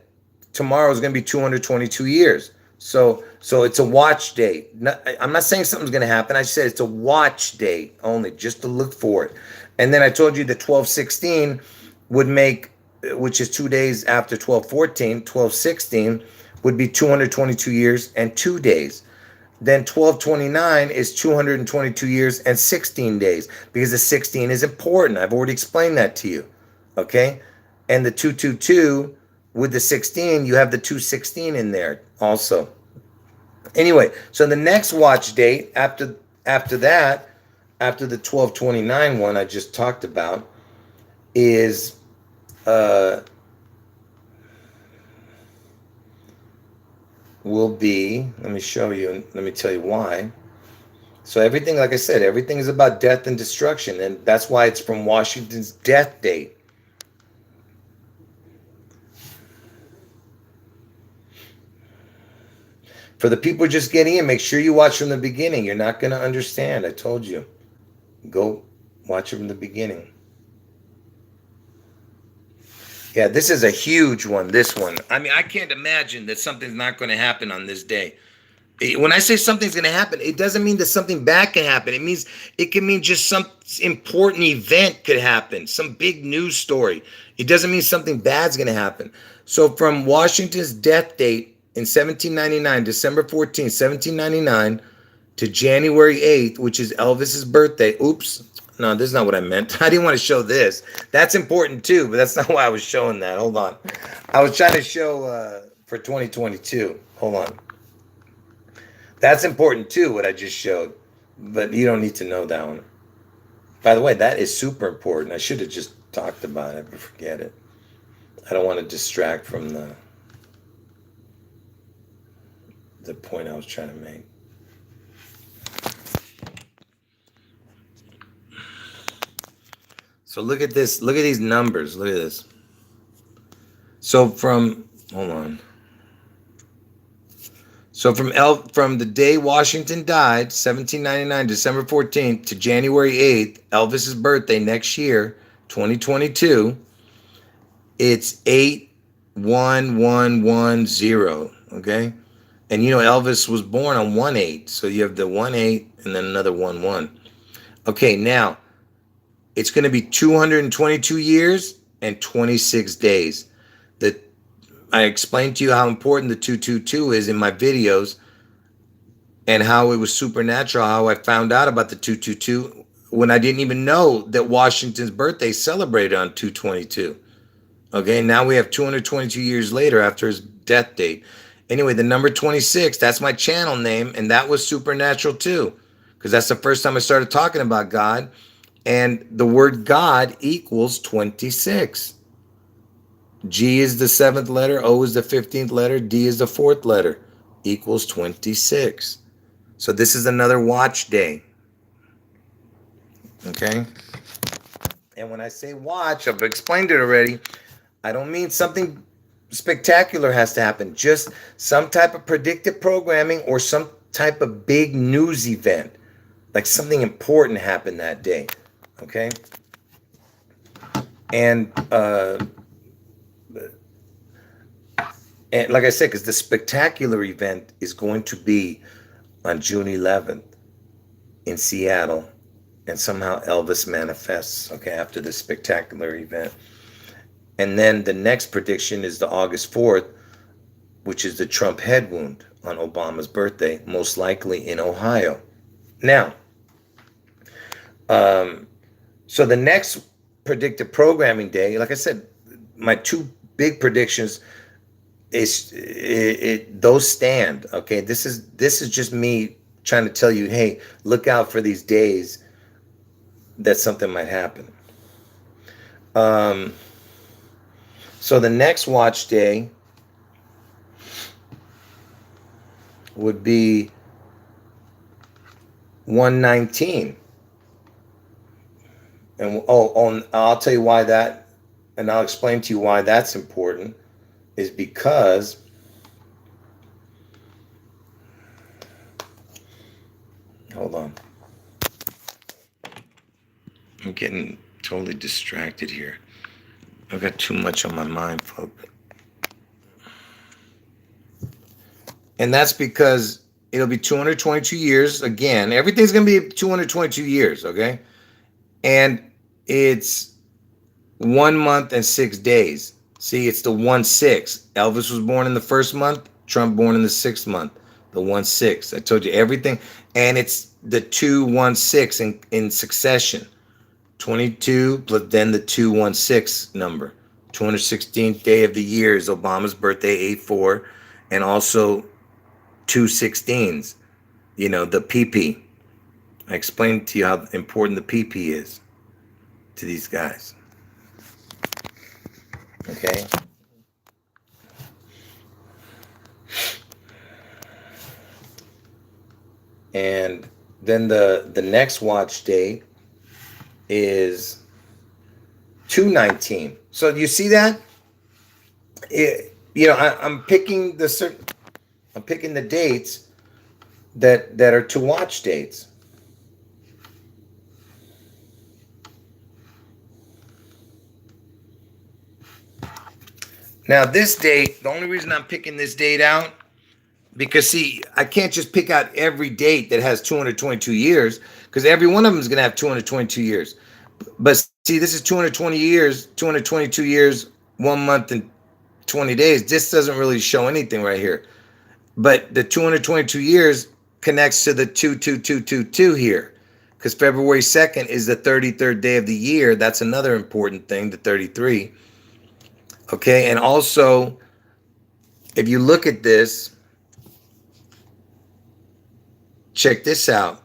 tomorrow is going to be 222 years. So it's a watch date. I'm not saying something's going to happen. I said it's a watch date only, just to look for it. And then I told you the 1216 would make, which is 2 days after 1214, 1216 would be 222 years and 2 days. Then 1229 is 222 years and 16 days, because the 16 is important. I've already explained that to you. Okay? And the 222 with the 16, you have the 216 in there also. Anyway, so the next watch date after that, after the 1229 one I just talked about, is will be, let me show you and let me tell you why. So everything, like I said, everything is about death and destruction, and that's why it's from Washington's death date. For the people just getting in, make sure you watch from the beginning. You're not going to understand. I told you. Go watch it from the beginning. Yeah, this is a huge one, this one. I mean, I can't imagine that something's not going to happen on this day. When I say something's going to happen, it doesn't mean that something bad can happen. It can mean just some important event could happen, some big news story. It doesn't mean something bad's going to happen. So from Washington's death date in 1799, December 14th, 1799, to January 8th, which is Elvis's birthday. Oops. No, this is not what I meant. I didn't want to show this. That's important too, but that's not why I was showing that. Hold on. I was trying to show for 2022. Hold on. That's important too, what I just showed. But you don't need to know that one. By the way, that is super important. I should have just talked about it, but forget it. I don't want to distract from the point I was trying to make. So look at this. Look at these numbers. Look at this. So hold on. So from the day Washington died, 1799, December 14th, to January 8th, Elvis's birthday next year, 2022, it's 81110. Okay? And Elvis was born on 1/8. So you have the 1/8 and then another 1/1. Okay, now it's going to be 222 years and 26 days. I explained to you how important the 222 is in my videos, and how it was supernatural, how I found out about the 222 when I didn't even know that Washington's birthday celebrated on 222. Okay, now we have 222 years later after his death date. Anyway, the number 26, that's my channel name, and that was supernatural too, because that's the first time I started talking about God, and the word God equals 26. G is the 7th letter, O is the 15th letter, D is the 4th letter, equals 26. So this is another watch day. Okay? And when I say watch, I've explained it already, I don't mean something spectacular has to happen. Just some type of predictive programming or some type of big news event. Like something important happened that day. Okay? And like I said, because the spectacular event is going to be on June 11th in Seattle, and somehow Elvis manifests, okay, after the spectacular event. And then the next prediction is the August 4th, which is the Trump head wound on Obama's birthday, most likely in Ohio. Now, so the next predictive programming day, like I said, my two big predictions, those stand. Okay, this is just me trying to tell you, hey, look out for these days that something might happen. So the next watch day would be 119. And I'll tell you why that, and I'll explain to you why that's important, is because hold on. I'm getting totally distracted here. I've got too much on my mind, folks. And that's because it'll be 222 years again. Everything's going to be 222 years, okay? And it's 1 month and 6 days. See, it's the 1/6. Elvis was born in the first month, Trump born in the 6th month, the 1/6. I told you everything. And it's the 2/16 in succession. 22 plus then the 2/16 number. 216th day of the year is Obama's birthday, 8/4, and also 2/16s. The PP. I explained to you how important the PP is to these guys. Okay. And then the next watch date is 2/19. So you see that? I'm picking the dates that are to watch dates. Now this date, the only reason I'm picking this date out, because see, I can't just pick out every date that has 222 years, because every one of them is going to have 222 years. But see, this is 222 years, 1 month and 20 days. This doesn't really show anything right here. But the 222 years connects to the 22222 here, because February 2nd is the 33rd day of the year. That's another important thing, the 33. Okay, and also, if you look at this, check this out.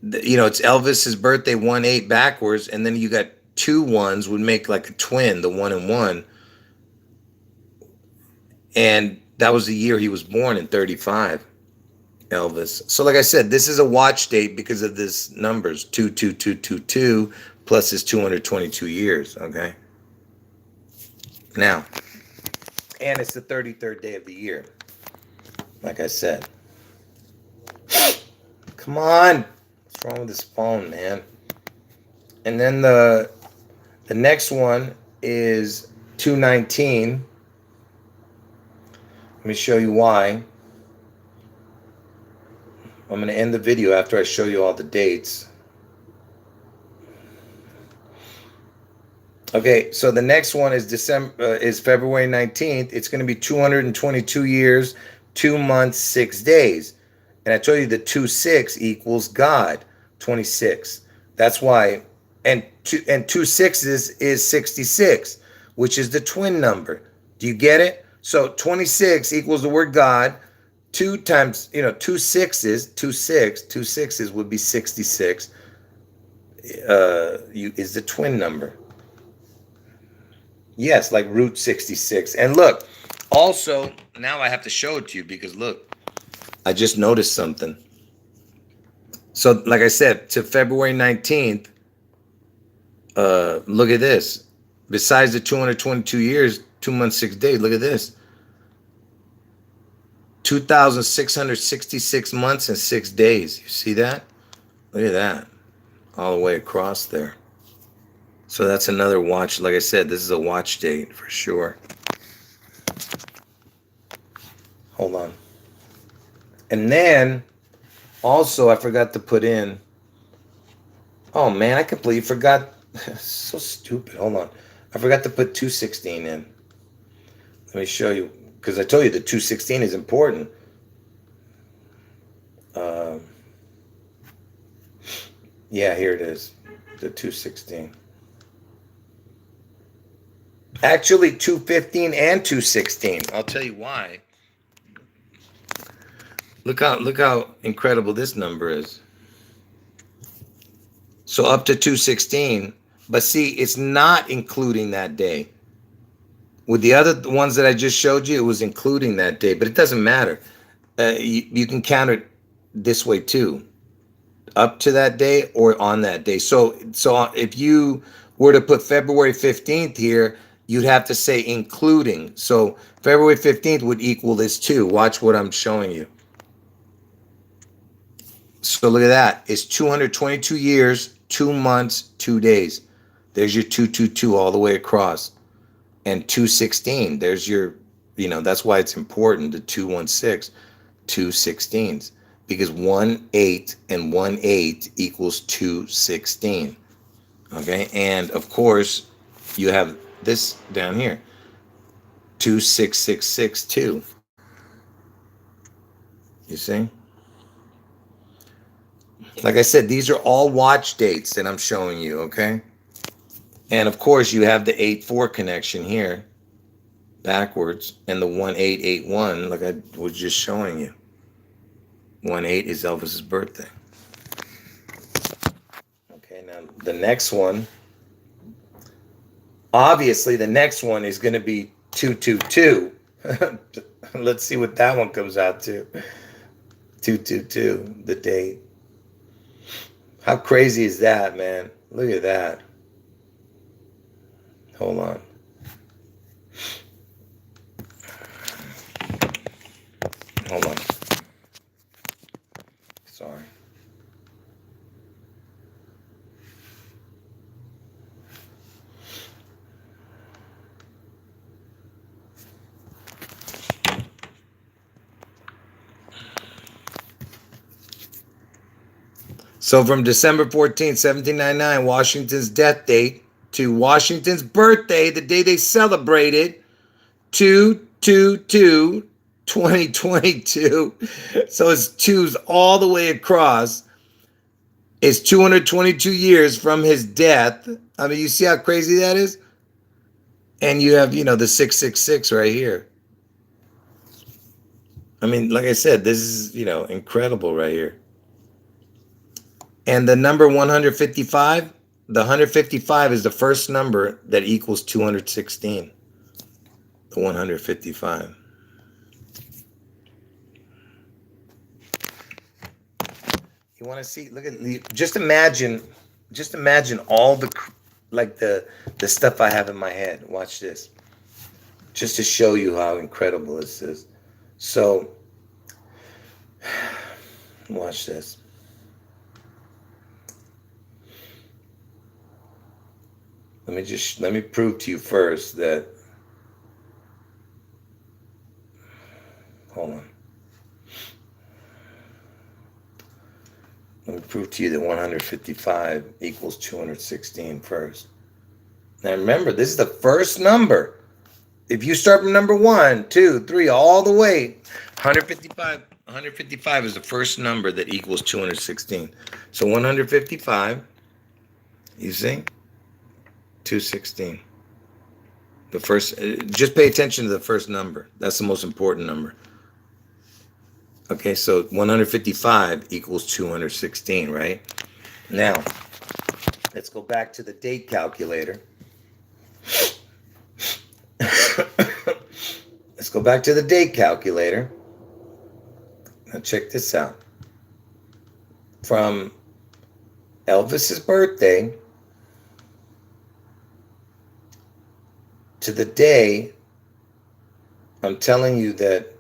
It's Elvis's birthday, 1/8 backwards, and then you got 2 ones would make like a twin, the 1 and 1. And that was the year he was born in 35, Elvis. So like I said, this is a watch date because of this numbers, 22222 plus his 222 years, okay? Now, and it's the 33rd day of the year, like I said. Come on. What's wrong with this phone, man? And then the next one is 2/19. Let me show you why. I'm going to end the video after I show you all the dates. Okay, so the next one is February 19th. It's going to be 222 years, 2 months, 6 days. And I told you the 2/6 equals God, 26. That's why, and 2 6s is 66, which is the twin number. Do you get it? So 26 equals the word God. 2 times, 2 sixes would be 66. Is the twin number. Yes, like root 66. And look, also, now I have to show it to you because look, I just noticed something. So, like I said, to February 19th, look at this. Besides the 222 years, 2 months, 6 days, look at this. 2,666 months and 6 days. You see that? Look at that. All the way across there. So that's another watch. Like I said, this is a watch date for sure. Hold on. And then, also, I forgot to put in. Oh, man, I completely forgot. So stupid. Hold on. I forgot to put 216 in. Let me show you. Because I told you the 216 is important. Yeah, here it is. The 216. Actually, 215 and 216. I'll tell you why. Look how incredible this number is. So up to 216. But see, it's not including that day. With the other ones that I just showed you, it was including that day. But it doesn't matter. You can count it this way too. Up to that day or on that day. So if you were to put February 15th here, you'd have to say including. So February 15th would equal this too. Watch what I'm showing you. So look at that. It's 222 years, 2 months, 2 days. There's your 222 all the way across. And 216, there's your that's why it's important, the 216, 216s, because 1/8 and 1/8 equals 216. Okay, and of course, you have this down here, 26662. You see? Like I said, these are all watch dates that I'm showing you, okay? And of course, you have the 8-4 connection here, backwards, and the 1881, like I was just showing you. 1/8 is Elvis's birthday. Okay, now the next one, obviously the next one is going to be 222. Let's see what that one comes out to. 222, the date. How crazy is that, man? Look at that. Hold on. Hold on. Sorry. So from December 14th, 1799, Washington's death date, to Washington's birthday, the day they celebrated, 2/22/2022. So it's twos all the way across. It's 222 years from his death. I mean, you see how crazy that is? And you have, the 666 right here. I mean, like I said, this is, incredible right here. And the number 155, the 155 is the first number that equals 216. The 155. You want to see? Look at, just imagine all the stuff I have in my head. Watch this, just to show you how incredible this is. So, watch this. Let me prove to you first that. Hold on. Let me prove to you that 155 equals 216 first. Now remember, this is the first number. If you start from number 1, 2, 3, all the way, 155 is the first number that equals 216. So 155, you see, 216. The first, just pay attention to the first number. That's the most important number. Okay, so 155 equals 216, right? Now, let's go back to the date calculator. Let's go back to the date calculator. Now check this out. From Elvis's birthday to the day I'm telling you that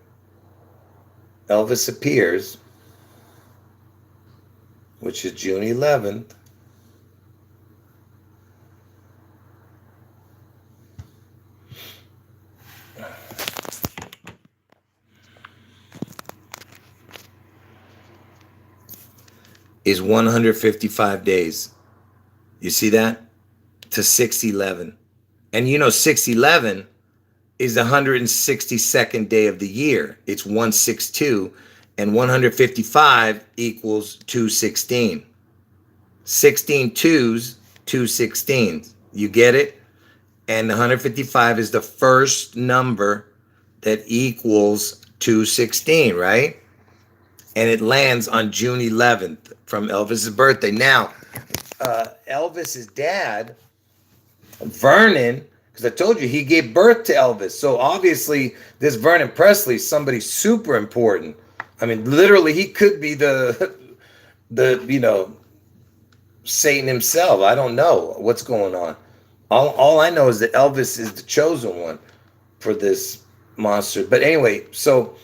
Elvis appears, which is June 11th, is 155 days. You see that? To 6/11. And 6/11 is the 162nd day of the year. It's 162, and 155 equals 216. 16 twos, 216s. You get it? And 155 is the first number that equals 216, right? And it lands on June 11th from Elvis's birthday. Now, Elvis's dad, Vernon, because I told you he gave birth to Elvis. So obviously this Vernon Presley is somebody super important. I mean, literally he could be the Satan himself. I don't know what's going on. All I know is that Elvis is the chosen one for this monster. But anyway, so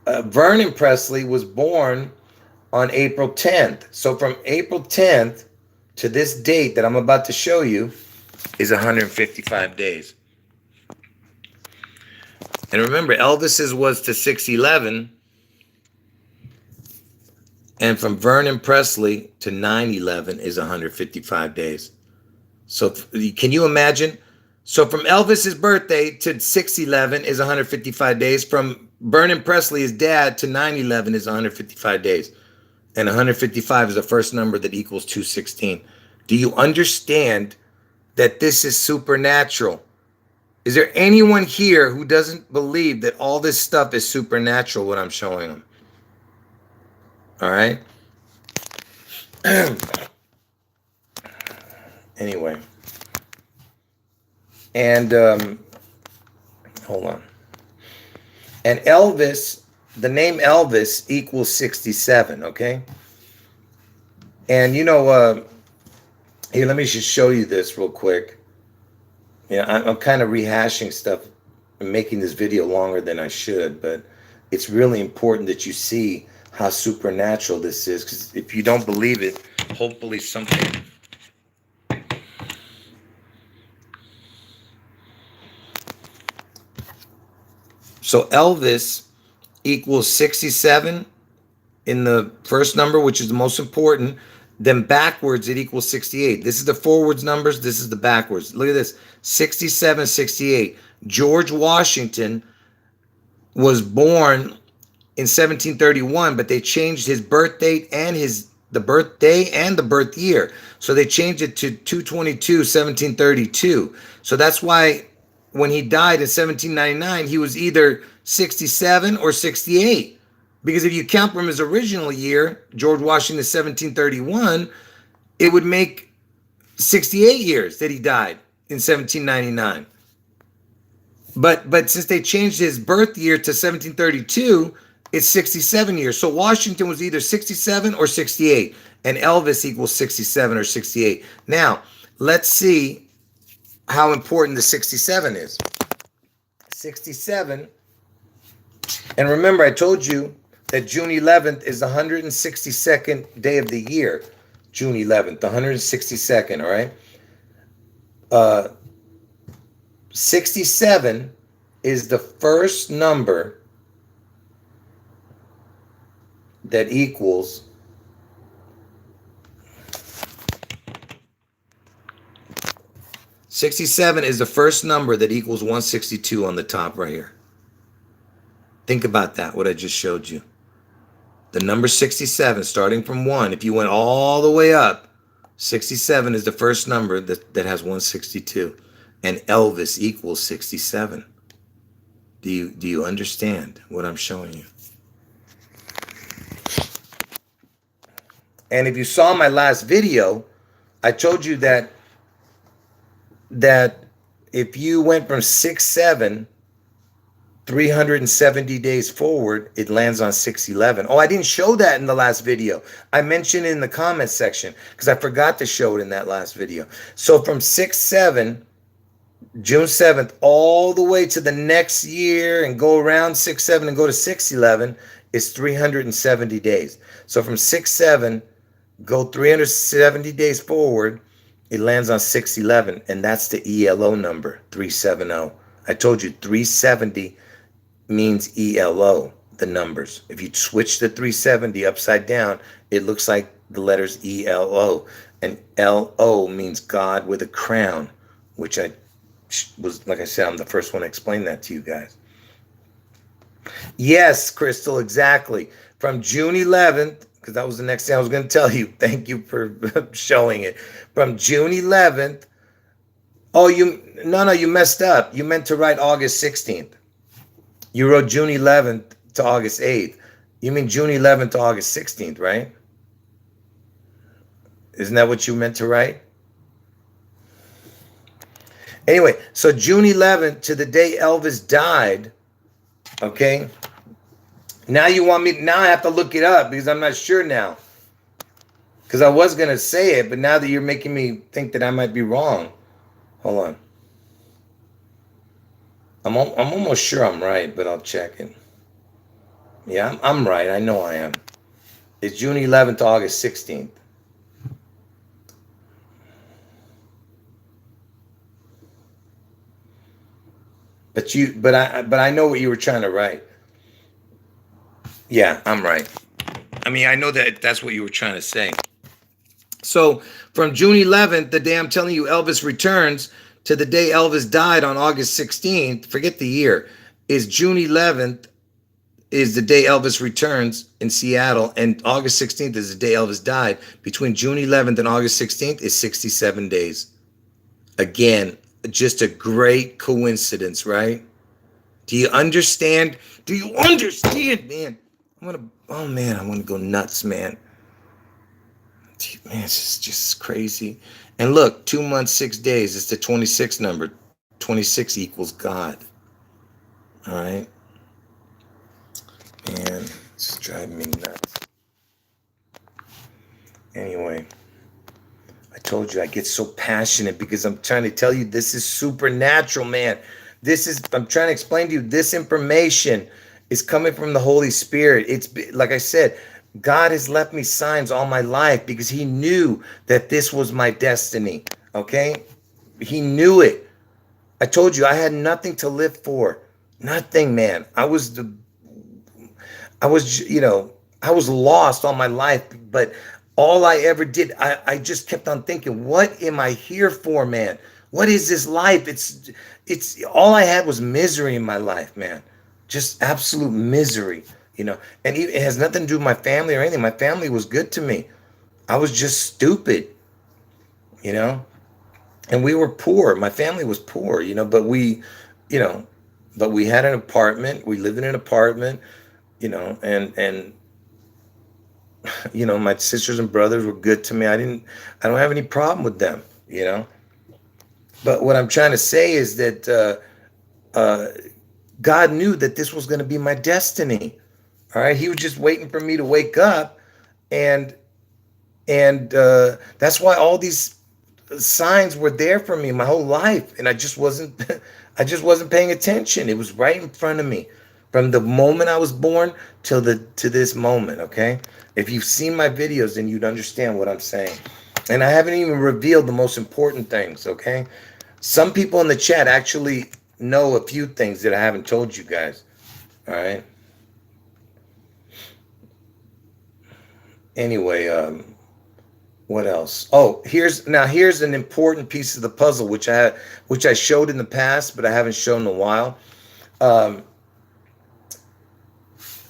Vernon Presley was born on April 10th. So from April 10th to this date that I'm about to show you is 155 days. And remember, Elvis's was to 6/11, and from Vernon Presley to 9/11 is 155 days. So can you imagine? So from Elvis's birthday to 6/11 is 155 days. From Vernon Presley, his dad, to 9/11 is 155 days. And 155 is the first number that equals 216. Do you understand that this is supernatural? Is there anyone here who doesn't believe that all this stuff is supernatural, what I'm showing them? All right? Anyway. And, hold on. And Elvis, the name Elvis equals 67, okay? And, you know, here, let me just show you this real quick. Yeah, I'm kind of rehashing stuff and making this video longer than I should, but it's really important that you see how supernatural this is, because if you don't believe it, hopefully something... So Elvis equals 67 in the first number, which is the most important. Then backwards, it equals 68. This is the forwards numbers. This is the backwards. Look at this. 67, 68. George Washington was born in 1731, but they changed his birth date and the birthday and the birth year. So they changed it to 2/22, 1732. So that's why when he died in 1799, he was either 67 or 68. Because if you count from his original year, George Washington 1731, it would make 68 years that he died in 1799. But since they changed his birth year to 1732, it's 67 years. So Washington was either 67 or 68, and Elvis equals 67 or 68. Now, let's see how important the 67 is. 67, and remember I told you that June 11th is the 162nd day of the year. June 11th, the 162nd, all right? 67 is the first number that equals 67 is the first number that equals 162 on the top right here. Think about that, what I just showed you. The number 67, starting from 1, if you went all the way up, 67 is the first number that has 162. And Elvis equals 67. Do you understand what I'm showing you? And if you saw my last video, I told you that if you went from 6/7, 370 days forward, it lands on 6/11. Oh, I didn't show that in the last video. I mentioned it in the comments section because I forgot to show it in that last video. So from 6/7, June 7th, all the way to the next year and go around 6/7 and go to 6/11 is 370 days. So from 6/7, go 370 days forward, it lands on 6/11, and that's the ELO number, 370. I told you 370 means ELO, the numbers. If you switch the 370 upside down, it looks like the letters ELO. And LO means God with a crown, which I was, like I said, I'm the first one to explain that to you guys. Yes, Crystal, exactly. From June 11th, because that was the next thing I was going to tell you. Thank you for showing it. From June 11th, oh, you messed up. You meant to write August 16th. You wrote June 11th to August 8th. You mean June 11th to August 16th, right? Isn't that what you meant to write? Anyway, so June 11th to the day Elvis died, okay? Now you want me, now I have to look it up because I'm not sure now. Because I was going to say it, but now that you're making me think that I might be wrong. Hold on. I'm almost sure I'm right, but I'll check it. Yeah, I'm right. I know I am. It's June 11th to August 16th. But I know what you were trying to write. Yeah, I'm right. I mean, I know that that's what you were trying to say. So from June 11th, the day I'm telling you Elvis returns, to the day Elvis died on August 16th, forget the year, is June 11th is the day Elvis returns in Seattle, and August 16th is the day Elvis died. Between June 11th and August 16th is 67 days. Again, just a great coincidence, right? Do you understand? Do you understand, man? Oh man, I want to go nuts, man. Man, it's just crazy. And look, 2 months, 6 days. It's the 26 number. 26 equals God. All right, man, it's driving me nuts. Anyway, I told you I get so passionate because I'm trying to tell you this is supernatural, man. I'm trying to explain to you this information is coming from the Holy Spirit. It's like I said, God has left me signs all my life because he knew that this was my destiny. Okay? He knew it. I told you I had nothing to live for. Nothing, man. I was lost all my life, but all I ever did, I just kept on thinking, what am I here for, man? What is this life? It's all I had was misery in my life, man. Just absolute misery, and it has nothing to do with my family or anything. My family was good to me. I was just stupid, you know, and we were poor. My family was poor, you know, but we had an apartment. We lived in an apartment, and my sisters and brothers were good to me. I don't have any problem with them. But what I'm trying to say is that God knew that this was going to be my destiny. All right, he was just waiting for me to wake up, and that's why all these signs were there for me my whole life, and I just wasn't I just wasn't paying attention. It was right in front of me from the moment I was born to this moment. Okay, if you've seen my videos, then you'd understand what I'm saying. And I haven't even revealed the most important things. Okay, some people in the chat actually know a few things that I haven't told you guys. All right. Anyway, what else? Oh, here's an important piece of the puzzle, which I showed in the past, but I haven't shown in a while.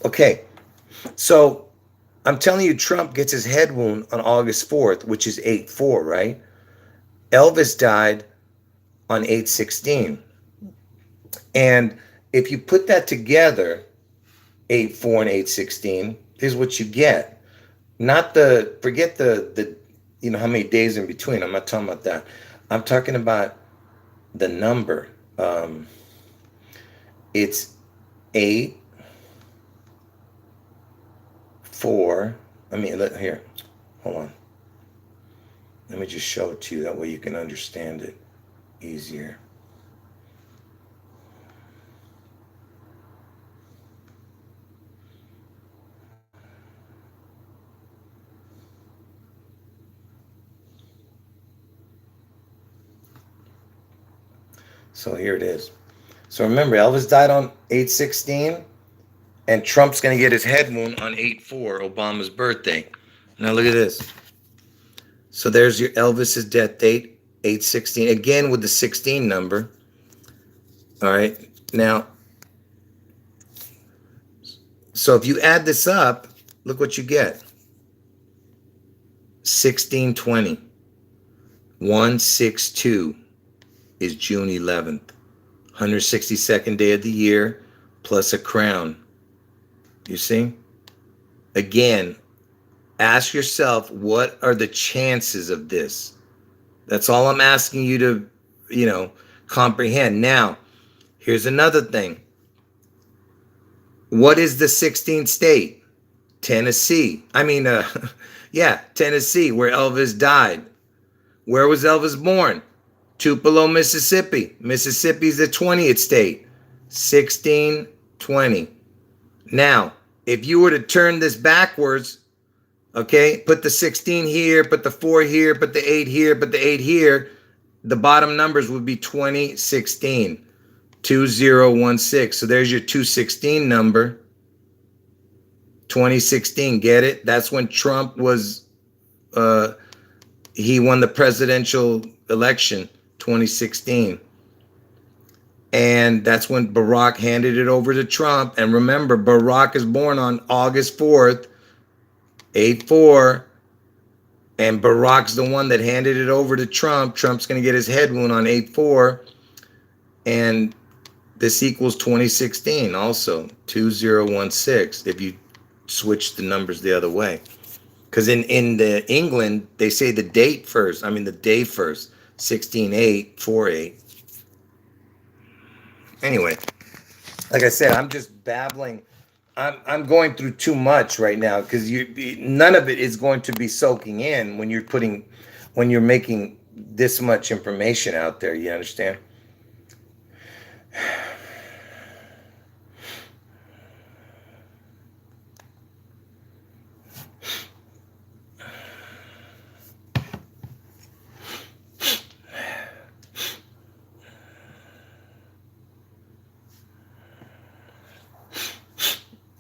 Okay, so I'm telling you, Trump gets his head wound on August 4th, which is 8/4, right? Elvis died on 8/16, and if you put that together, 8/4 and 8/16, here's what you get. Forget the how many days in between. I'm not talking about that. I'm talking about the number. It's 8/4. Here, hold on. Let me just show it to you. That way you can understand it easier. So here it is. So remember, Elvis died on 8/16, and Trump's going to get his head wound on 8/4, Obama's birthday. Now look at this. So there's your Elvis's death date, 8/16, again with the 16 number. All right. Now, so if you add this up, look what you get. 1620. 162 is June 11th. 162nd day of the year plus a crown. You see? Again, ask yourself, what are the chances of this? That's all I'm asking you to, comprehend. Now, here's another thing. What is the 16th state? Tennessee. Tennessee, where Elvis died. Where was Elvis born? Tupelo, Mississippi. Mississippi's the 20th state. 1620. Now, if you were to turn this backwards, okay, put the 16 here, put the 4 here, put the 8 here, put the 8 here, the bottom numbers would be 2016. 2016. So there's your 216 number. 2016, get it? That's when Trump was he won the presidential election, 2016. And that's when Barack handed it over to Trump. And remember, Barack is born on August 4th, 8-4. And Barack's the one that handed it over to Trump. Trump's going to get his head wound on 8-4. And this equals 2016 also, 2016, if you switch the numbers the other way. Because in the England, they say the date first. I mean, the day first, 16-8-48. Anyway, like I said, I'm just babbling. I'm going through too much right now because none of it is going to be soaking in when you're making this much information out there. You understand?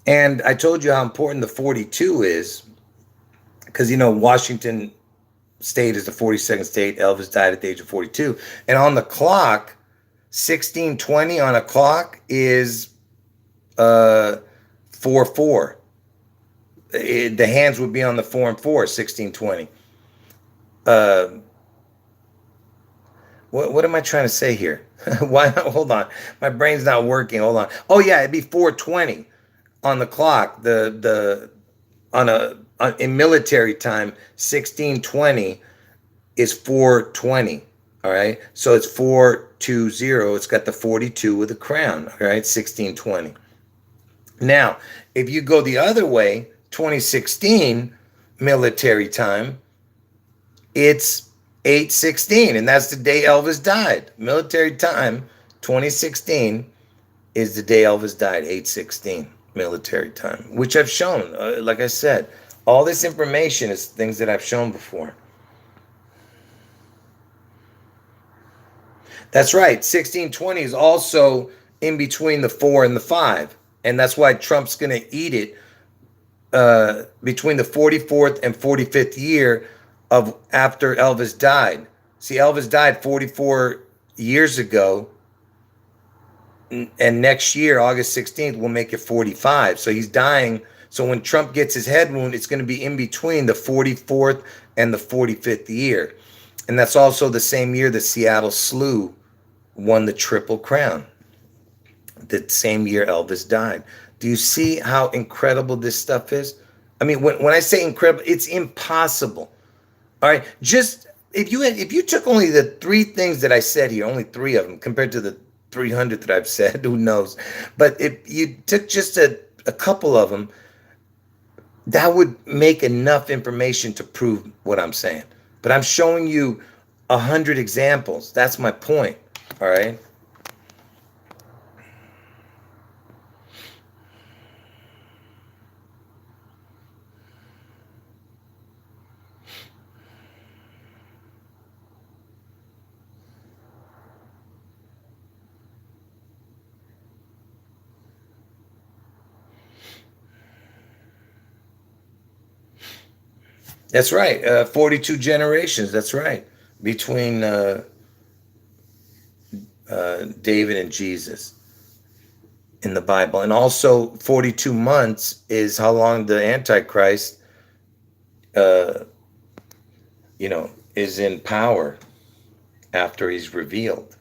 And I told you how important the 42 is because, Washington state is the 42nd state. Elvis died at the age of 42. And on the clock, 1620 on a clock is 4-4. The hands would be on the 4 and 4, 1620. What am I trying to say here? Why? Hold on. My brain's not working. Hold on. Oh, yeah, it'd be 420. On the clock, in military time, 1620 is 420. All right, so it's 420. It's got the 42 with a crown. All right, 1620. Now, if you go the other way, 2016 military time, it's 8/16, and that's the day Elvis died. Military time, 2016 is the day Elvis died, 8/16. Military time, which I've shown. Like I said, all this information is things that I've shown before. That's right. 1620 is also in between the 4 and the 5. And that's why Trump's going to eat it between the 44th and 45th year of after Elvis died. See, Elvis died 44 years ago. And next year, August 16th, will make it 45. So he's dying. So when Trump gets his head wound, it's going to be in between the 44th and the 45th year. And that's also the same year that Seattle Slew won the Triple Crown. The same year Elvis died. Do you see how incredible this stuff is? I mean, when I say incredible, it's impossible. All right, just if you took only the 3 things that I said here, only 3 of them compared to the 300 that I've said, who knows? But if you took just a couple of them, that would make enough information to prove what I'm saying. But I'm showing you 100 examples. That's my point. All right. That's right. 42 generations. That's right. Between David and Jesus in the Bible. And also 42 months is how long the Antichrist, is in power after he's revealed.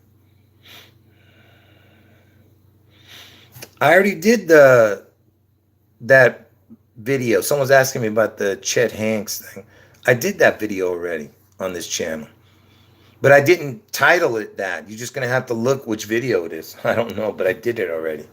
I already did that video. Someone's asking me about the Chet Hanks thing. I did that video already on this channel. But I didn't title it that. You're just going to have to look which video it is. I don't know, but I did it already.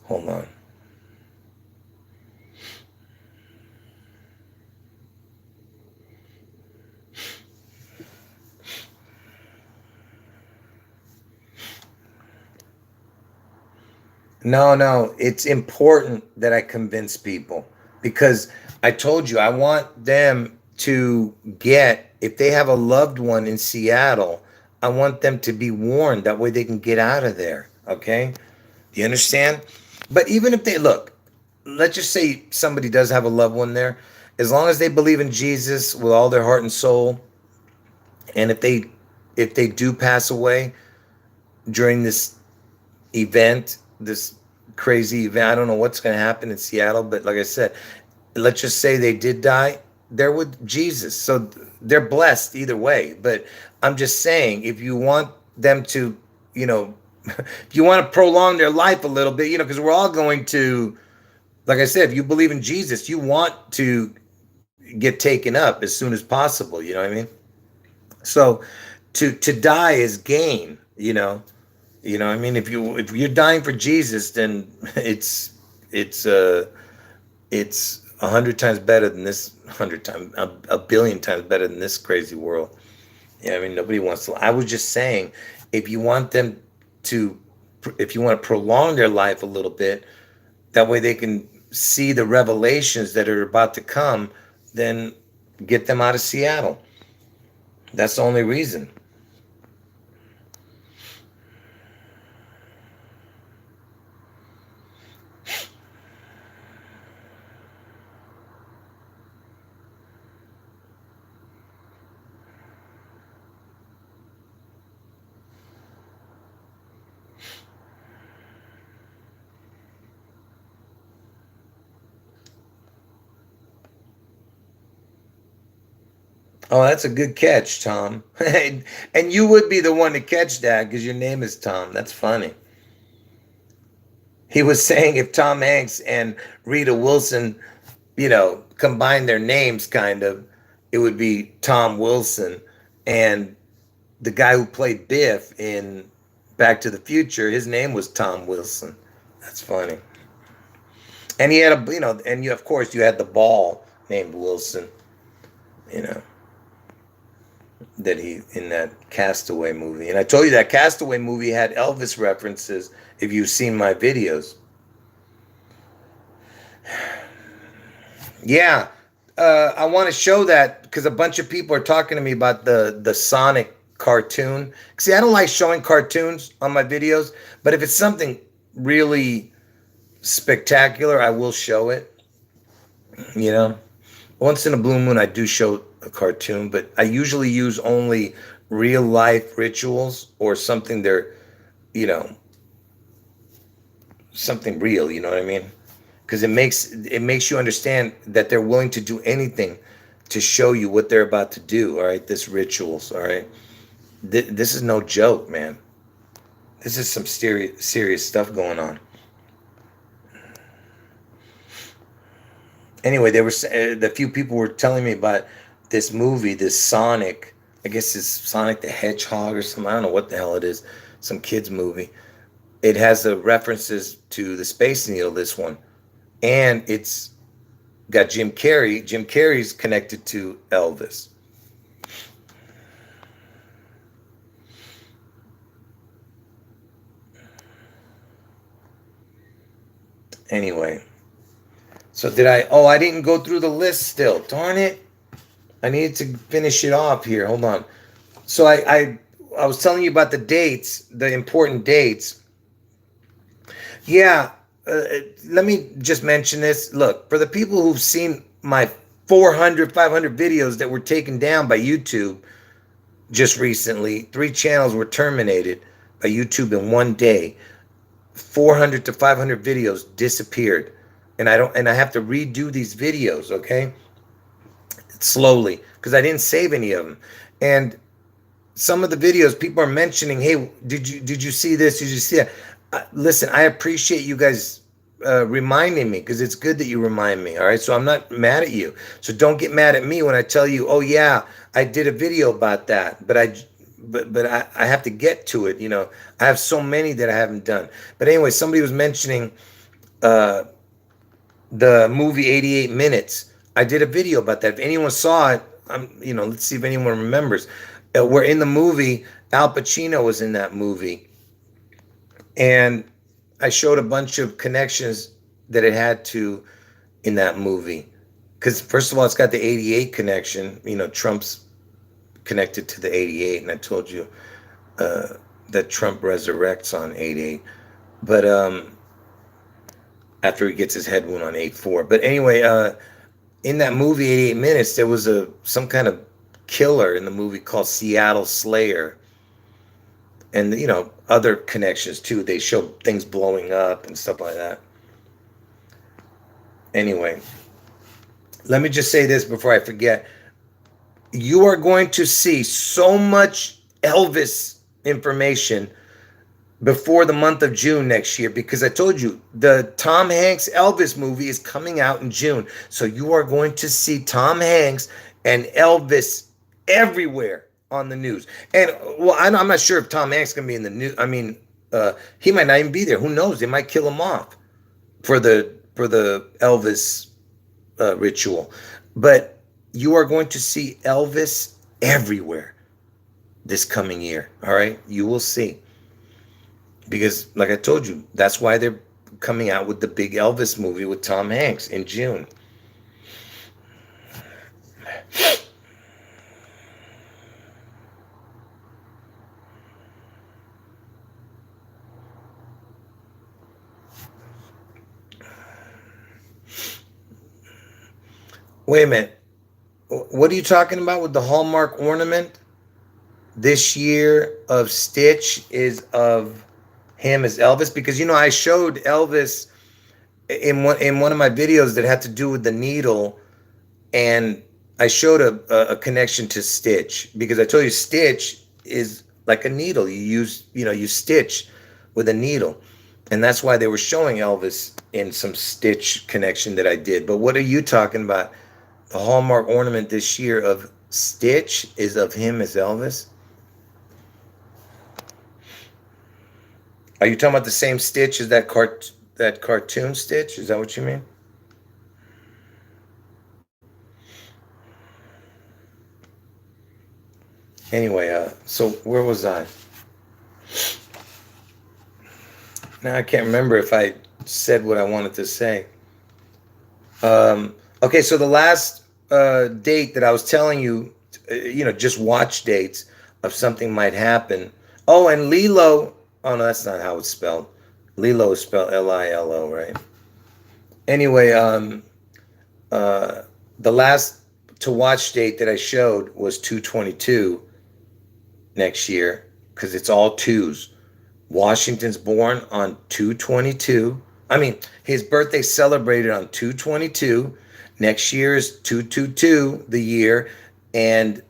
Hold on. No, no, it's important that I convince people because I told you I want them to get, if they have a loved one in Seattle, I want them to be warned. That way they can get out of there. Okay? Do you understand? But even if they look, let's just say somebody does have a loved one there, as long as they believe in Jesus with all their heart and soul, and if they do pass away during this event, this crazy event. I don't know what's going to happen in Seattle, but like I said, let's just say they did die. They're with Jesus. So they're blessed either way. But I'm just saying, if you want them to, you know, if you want to prolong their life a little bit, because we're all going to, like I said, if you believe in Jesus, you want to get taken up as soon as possible. You know what I mean? So to die is gain, You know, I mean, if you're dying for Jesus, then it's uh it's 100 times better than this, 100 times, a billion times better than this crazy world. Yeah, I mean, nobody wants to. I was just saying, if you want them to, if you want to prolong their life a little bit, that way they can see the revelations that are about to come, then get them out of Seattle. That's the only reason. Oh, that's a good catch, Tom. And you would be the one to catch that because your name is Tom. That's funny. He was saying if Tom Hanks and Rita Wilson, combine their names kind of, it would be Tom Wilson. And the guy who played Biff in Back to the Future, his name was Tom Wilson. That's funny. And he had and you, of course, you had the ball named Wilson, you know, that he in that Castaway movie. And I told you that Castaway movie had Elvis references if you've seen my videos. Yeah, I want to show that because a bunch of people are talking to me about the Sonic cartoon. See, I don't like showing cartoons on my videos, but if it's something really spectacular, I will show it. You know, once in a blue moon, I do show a cartoon, but I usually use only real life rituals or something they're, you know, something real. You know what I mean? Because it makes you understand that they're willing to do anything to show you what they're about to do. All right, this rituals. All right, this is no joke, man. This is some serious stuff going on. Anyway, the few people were telling me about this movie, this Sonic. I guess it's Sonic the Hedgehog or something. I don't know what the hell it is. Some kids movie. It has the references to the Space Needle. This one, and it's got Jim Carrey. Jim Carrey's connected to Elvis. Anyway, so did I? Oh, I didn't go through the list still. Darn it! I needed to finish it off here. Hold on. So I was telling you about the dates, the important dates. Yeah, let me just mention this. Look, for the people who've seen my 400, 500 videos that were taken down by YouTube just recently, 3 channels were terminated by YouTube in one day. 400 to 500 videos disappeared. And I have to redo these videos, okay? Slowly, because I didn't save any of them. And some of the videos people are mentioning, hey, did you see this, did you see that? Listen, I appreciate you guys reminding me because it's good that you remind me. All right, so I'm not mad at you, so don't get mad at me when I tell you, oh yeah, I did a video about that, but I have to get to it. I have so many that I haven't done. But anyway, somebody was mentioning uh the movie 88 Minutes. I did a video about that. If anyone saw it, let's see if anyone remembers. Where in the movie, Al Pacino was in that movie. And I showed a bunch of connections that it had to in that movie. Because first of all, it's got the '88 connection. You know, Trump's connected to the '88, and I told you uh, that Trump resurrects on '88. But after he gets his head wound on '84. But anyway, in that movie, 88 Minutes, there was some kind of killer in the movie called Seattle Slayer, and you know other connections too. They show things blowing up and stuff like that. Anyway, let me just say this before I forget. You are going to see so much Elvis information before the month of June next year, because I told you the Tom Hanks Elvis movie is coming out in June. So you are going to see Tom Hanks and Elvis everywhere on the news. And well, I'm not sure if Tom Hanks is going to be in the news. I mean, he might not even be there. Who knows? They might kill him off for the Elvis ritual. But you are going to see Elvis everywhere this coming year. All right, you will see. Because, like I told you, that's why they're coming out with the big Elvis movie with Tom Hanks in June. Wait a minute. What are you talking about with the Hallmark ornament? This year of Stitch is of him as Elvis, because you know I showed Elvis in one of my videos that had to do with the needle, and I showed a connection to Stitch, because I told you Stitch is like a needle. You stitch with a needle, and that's why they were showing Elvis in some Stitch connection that I did. But what are you talking about? The Hallmark ornament this year of Stitch is of him as Elvis? Are you talking about the same Stitch as that cartoon Stitch? Is that what you mean? Anyway, so where was I? Now I can't remember if I said what I wanted to say. Okay, so the last date that I was telling you, just watch dates of something might happen. Oh, and Lilo. Oh no, that's not how it's spelled. Lilo is spelled Lilo, right? Anyway, the last to watch date that I showed was 2/22 next year, because it's all twos. Washington's born on 2/22. I mean, his birthday celebrated on 2/22. Next year is 2/22, the year, and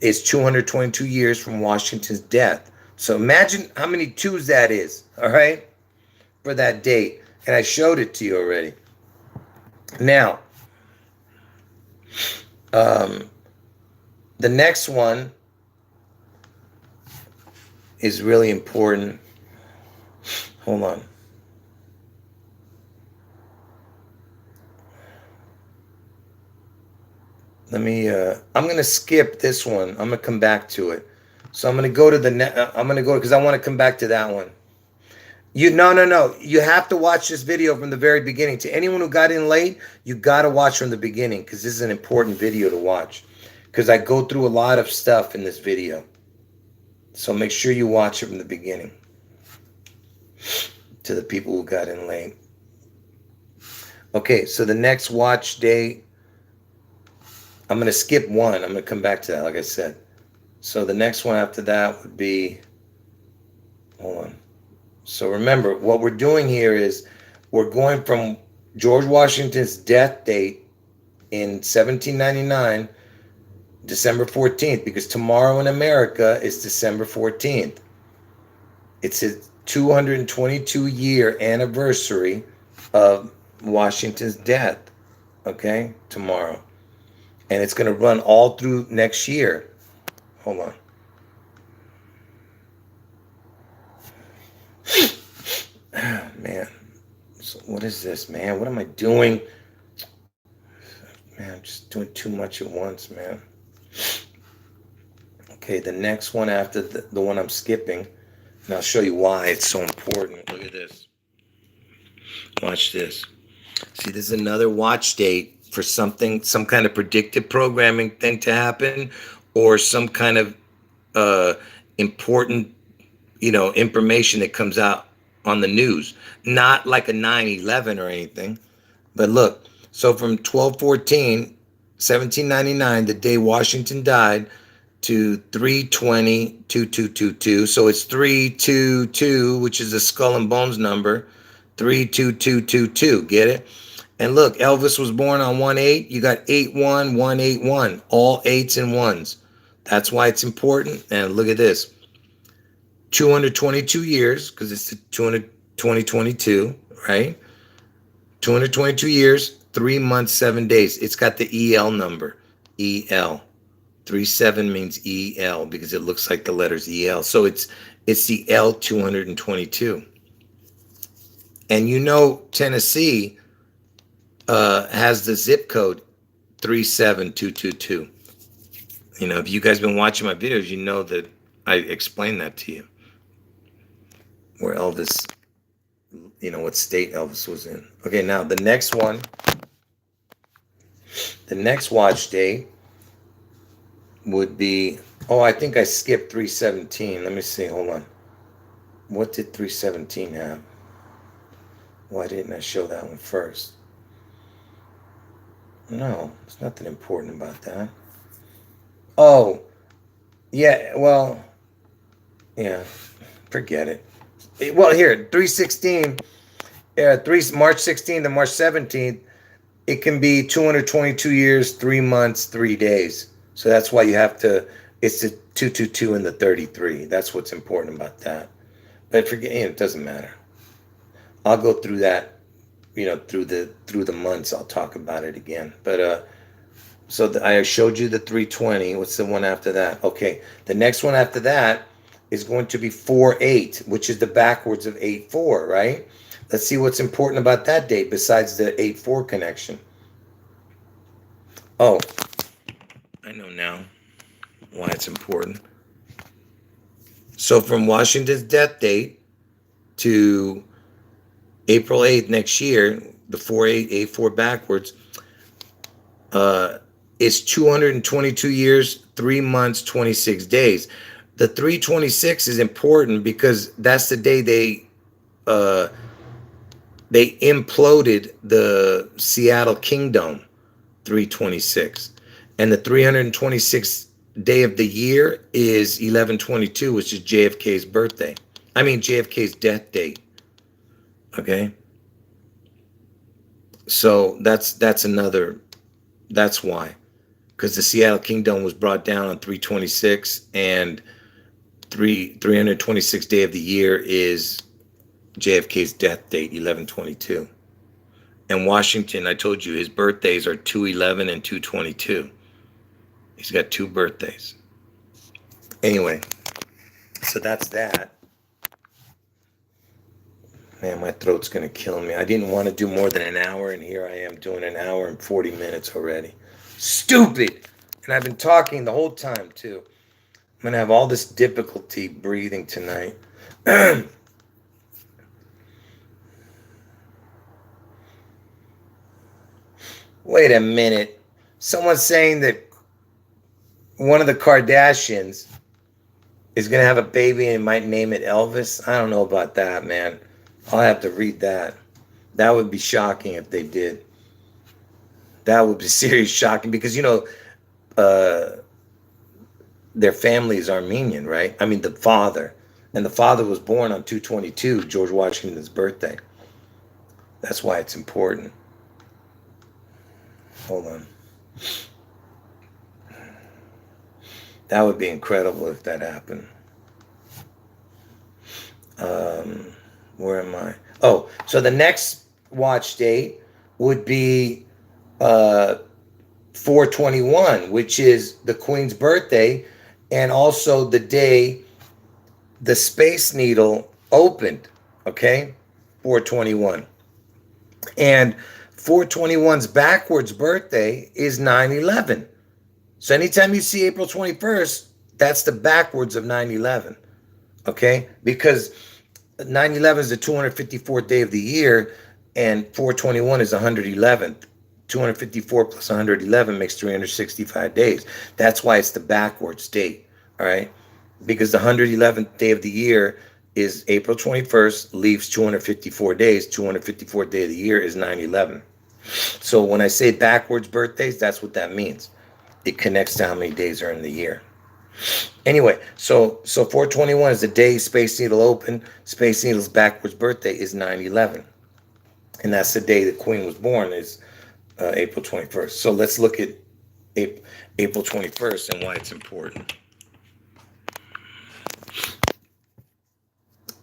it's 222 years from Washington's death. So imagine how many twos that is, all right, for that date. And I showed it to you already. Now, the next one is really important. Hold on. I'm going to skip this one. I'm going to come back to it. So I'm going to go to I'm going to go, because I want to come back to that one. No. You have to watch this video from the very beginning. To anyone who got in late, you got to watch from the beginning, because this is an important video to watch, because I go through a lot of stuff in this video. So make sure you watch it from the beginning. To the people who got in late. Okay, so the next watch day, I'm going to skip one. I'm going to come back to that, like I said. So the next one after that would be, hold on. So remember, what we're doing here is we're going from George Washington's death date in 1799, December 14th, because tomorrow in America is December 14th. It's his 222-year anniversary of Washington's death, okay, tomorrow. And it's going to run all through next year. Hold on. Man, so what is this, man? What am I doing? Man, I'm just doing too much at once, man. Okay, the next one after the one I'm skipping And I'll show you why it's so important. Look at this. Watch this. See, this is another watch date for something, some kind of predictive programming thing to happen, or some kind of uh, important, information that comes out on the news. Not like a 9/11 or anything. But look, so from 12/14, 1799, the day Washington died, to 3/20/2222. So it's 322, which is a skull and bones number. 32222. Get it? And look, Elvis was born on 1/8. You got 81181. All eights and ones. That's why it's important. And look at this. 222 years, because it's the 2022, right? 222 years, 3 months, 7 days. It's got the EL number. EL. 37 means EL because it looks like the letters EL. So it's the L222. And Tennessee has the zip code 37222. If you guys been watching my videos, you know that I explained that to you. Where Elvis, what state Elvis was in. Okay, now the next one, the next watch day would be, I think I skipped 317. Let me see, hold on. What did 317 have? Why didn't I show that one first? No, there's nothing important about that. Oh, yeah, well, yeah, forget it. Well, here, 316, March 16th to March 17th, it can be 222 years, 3 months, 3 days. So that's why it's the 222 and the 33. That's what's important about that. But forget, it doesn't matter. I'll go through that, through the months. I'll talk about it again. But I showed you the 320. What's the one after that? Okay, the next one after that is going to be 4/8, which is the backwards of 8/4, right? Let's see what's important about that date besides the 8/4 connection. Oh, I know now why it's important. So from Washington's death date to April 8th next year, the 4/8/8/4 backwards, is 222 years, 3 months, 26 days. The 326 is important because that's the day they imploded the Seattle Kingdom, 326. And the 326th day of the year is 11/22, which is JFK's birthday. I mean, JFK's death date. Okay? So that's why. Because the Seattle Kingdom was brought down on 326, and 326th day of the year is JFK's death date, 11/22. And Washington, I told you, his birthdays are 2/11 and 2/22. He's got 2 birthdays. Anyway, so that's that. Man, my throat's going to kill me. I didn't want to do more than an hour, and here I am doing an hour and 40 minutes already. Stupid! And I've been talking the whole time, too. I'm going to have all this difficulty breathing tonight. Wait a minute. Someone's saying that one of the Kardashians is going to have a baby and might name it Elvis. I don't know about that, man. I'll have to read that. That would be shocking if they did. That would be serious shocking because, their family is Armenian, right? I mean, the father. And the father was born on 2/22, George Washington's birthday. That's why it's important. Hold on. That would be incredible if that happened. Where am I? Oh, so the next watch date would be 4/21, which is the Queen's birthday, and also the day the Space Needle opened. Okay, 4/21, and 4/21's backwards birthday is 9/11. So anytime you see April 21st, that's the backwards of 9/11. Okay, because 9/11 is the 254th day of the year, and 421 is 111th. 254 plus 111 makes 365 days. That's why it's the backwards date. All right, because the 111th day of the year is April 21st, leaves 254 days. 254th day of the year is 9/11. So when I say backwards birthdays, that's what that means. It connects to how many days are in the year. Anyway, so 421 is the day Space Needle opened. Space Needle's backwards birthday is 9/11, and that's the day the Queen was born. Is April 21st. So let's look at April 21st and why it's important.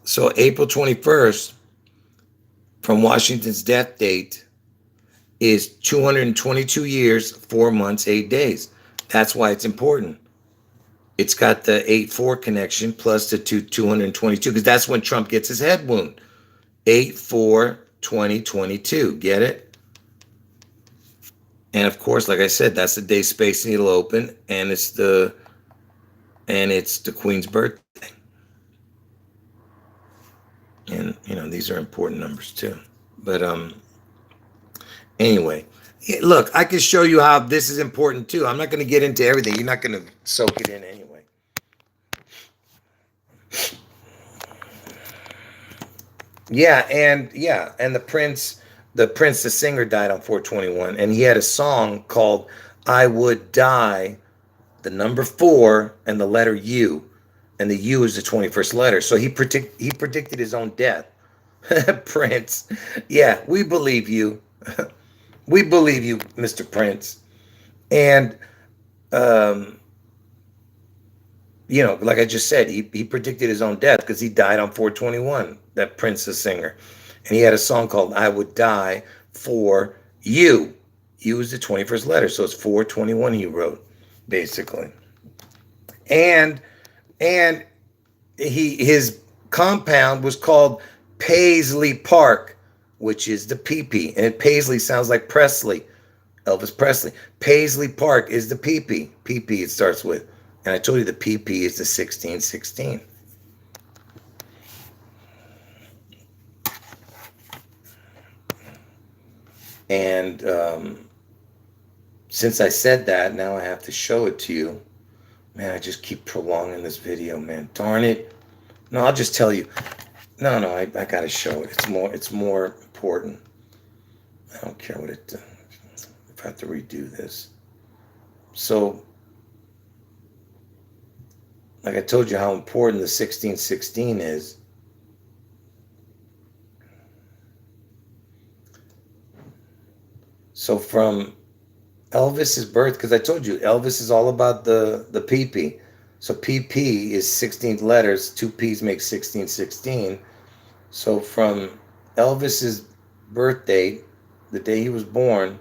So April 21st, from Washington's death date, is 222 years, 4 months, 8 days. That's why it's important. It's got the 8-4 connection plus the 222, because that's when Trump gets his head wound. 8-4-2022. Get it? And of course, like I said, that's the day Space Needle opened, and it's the Queen's birthday. And these are important numbers too. But anyway, look, I can show you how this is important too. I'm not going to get into everything. You're not going to soak it in anyway. And the singer died on 421, and he had a song called "I Would Die," the number 4 and the letter U, and the U is the 21st letter. So he predicted his own death. Prince, yeah, we believe you. We believe you, Mr. Prince. And like I just said, he predicted his own death because he died on 421. That Prince, the singer, and he had a song called "I Would Die for You." U is the 21st letter, so it's 421. He wrote, basically, and his compound was called Paisley Park, which is the PP, and Paisley sounds like Presley, Elvis Presley. Paisley Park is the PP. PP it starts with. And I told you the PP is the 1616. And since I said that, now I have to show it to you. Man, I just keep prolonging this video, man. Darn it. No, I'll just tell you. No, I got to show it. It's more important. I don't care what it does. If I have to redo this. So, like I told you how important the 1616 is. So from Elvis's birth, because I told you Elvis is all about the PP. So PP is 16th letters, 2 P's make 1616. So from Elvis's birth date, the day he was born,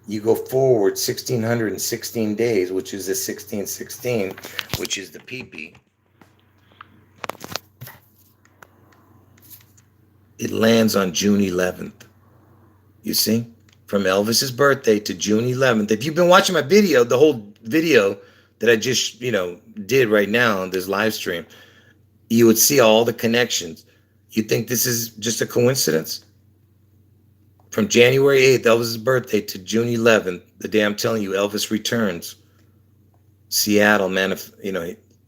you go forward 1616 days, which is the 1616, which is the PP. It lands on June 11th. You see? From Elvis's birthday to June 11th. If you've been watching my video, the whole video that I just, did right now on this live stream, you would see all the connections. You think this is just a coincidence? From January 8th, Elvis's birthday, to June 11th, the day I'm telling you Elvis returns. Seattle,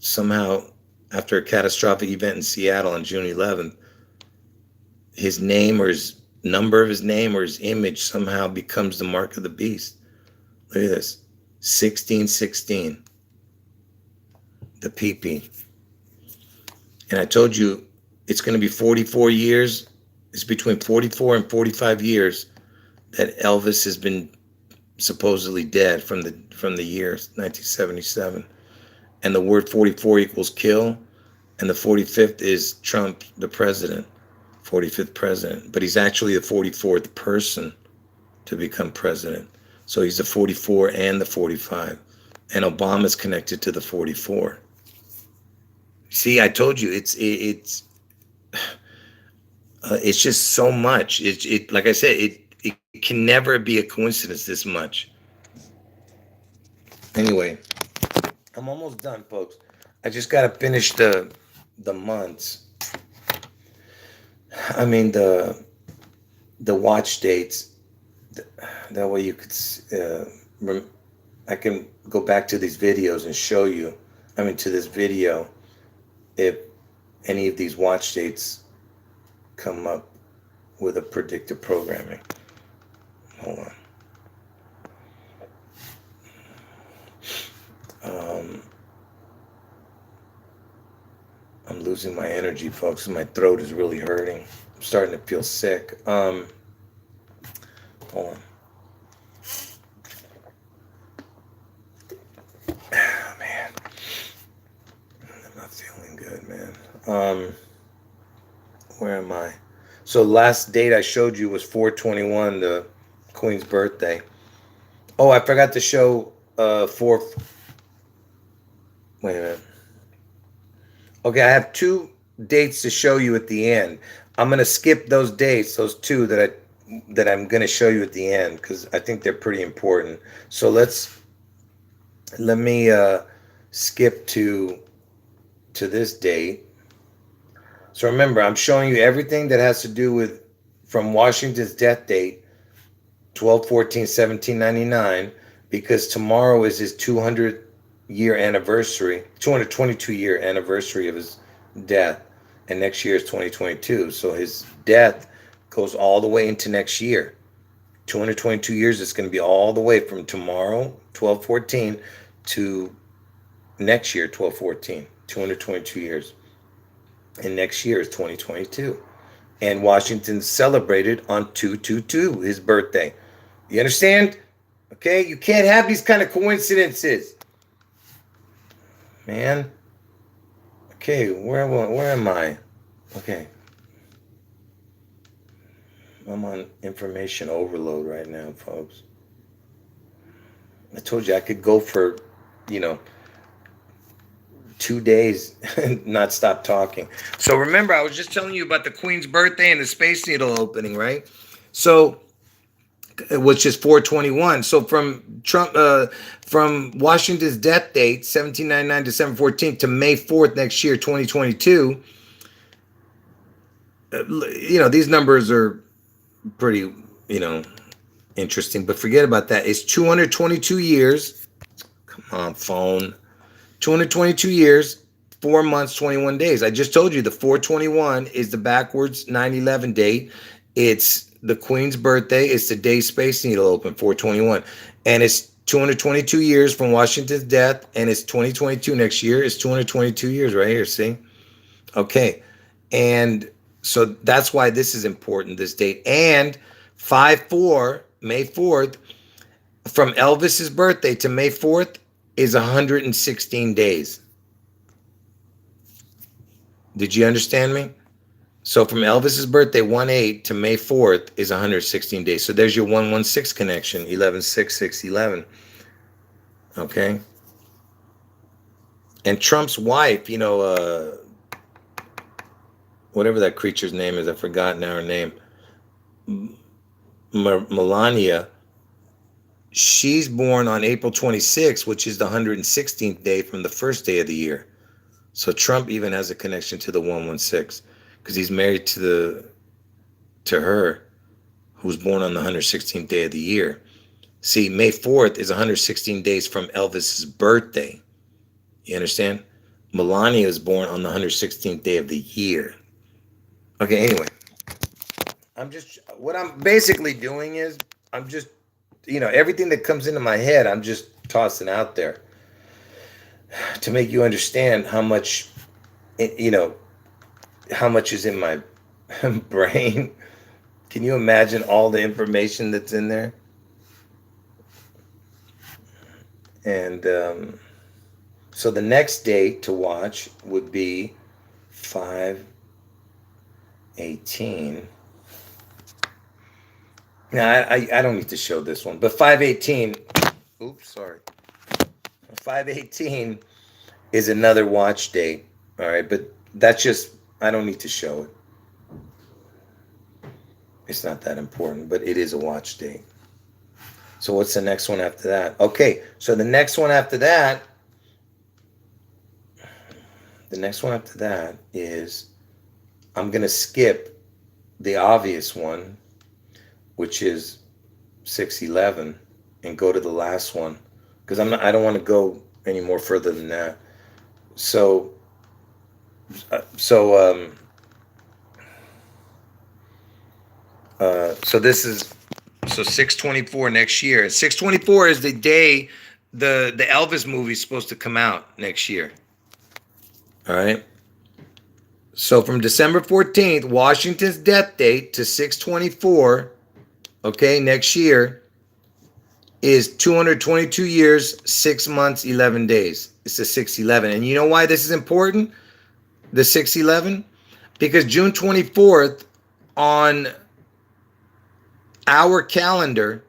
somehow after a catastrophic event in Seattle on June 11th, his name or his number of his name or his image somehow becomes the mark of the beast. Look at this. 1616. The PP. And I told you it's going to be 44 years. It's between 44 and 45 years that Elvis has been supposedly dead from the year 1977. And the word 44 equals kill. And the 45th is Trump, the president. 45th president. But he's actually the 44th person to become president. So he's the 44 and the 45. And Obama's connected to the 44. See, I told you, it's just so much. It like I said, it can never be a coincidence this much. Anyway, I'm almost done, folks. I just got to finish the the months. I mean the watch dates. That way you could. I can go back to these videos and show you. I mean, to this video, if any of these watch dates come up with a predictive programming. Hold on. I'm losing my energy, folks. My throat is really hurting. I'm starting to feel sick. Hold on. Oh, man. I'm not feeling good, man. Where am I? So last date I showed you was 4/21, the Queen's birthday. Oh, I forgot to show wait a minute. Okay, I have two dates to show you at the end. I'm gonna skip those dates, those two that I'm gonna show you at the end, because I think they're pretty important. So let me skip to this date. So remember, I'm showing you everything that has to do with from Washington's death date, 12/14/1799, because tomorrow is his 222-year anniversary of his death, and next year is 2022. So his death goes all the way into next year. 222 years, it's going to be all the way from tomorrow, 12/14, to next year, 12/14. 222 years. And next year is 2022. And Washington celebrated on 2/22, his birthday. You understand? Okay, you can't have these kind of coincidences, man. Okay, where am I? Okay, I'm on information overload right now, folks. I told you I could go for, 2 days and not stop talking. So remember, I was just telling you about the Queen's birthday and the Space Needle opening, right? So, which is 4/21. So from Washington's death date, 1799, December 14th, to May 4th next year, 2022. These numbers are pretty, interesting. But forget about that. It's 222 years. Come on, phone. 222 years, 4 months, 21 days. I just told you the 4/21 is the backwards 9/11 date. It's the Queen's birthday. It's the day Space Needle opened, 4/21. And it's 222 years from Washington's death, and it's 2022 next year. It's 222 years right here, see? Okay. And so that's why this is important, this date. And 5/4, May 4th, from Elvis's birthday to May 4th, is 116 days. Did you understand me? So from Elvis's birthday, 1/8, to May 4th is 116 days. So there's your 116 connection, 11/6/6/11. Okay. And Trump's wife, whatever that creature's name is, I forgot now her name, Melania, she's born on April 26th, which is the 116th day from the first day of the year. So Trump even has a connection to the 116 because he's married to her, who's born on the 116th day of the year. See, May 4th is 116 days from Elvis's birthday. You understand? Melania is born on the 116th day of the year. Okay, anyway. What I'm basically doing is I'm just, everything that comes into my head, I'm just tossing out there to make you understand how much, how much is in my brain. Can you imagine all the information that's in there? And so the next date to watch would be 5/18. Now, I don't need to show this one, but 5/18, oops, sorry. 5/18 is another watch date, all right? But that's just, I don't need to show it. It's not that important, but it is a watch date. So what's the next one after that? Okay, so the next one after that, The next one after that is I'm gonna skip the obvious one, which is 611, and go to the last one because I don't want to go any more further than that. So uh, so um so this is so 624 next year. 624 is the day the Elvis movie is supposed to come out next year. All right. So from December 14th, Washington's death date, to 624, okay, next year, is 222 years, 6 months, 11 days. It's a 611. And you know why this is important? The 611? Because June 24th on our calendar,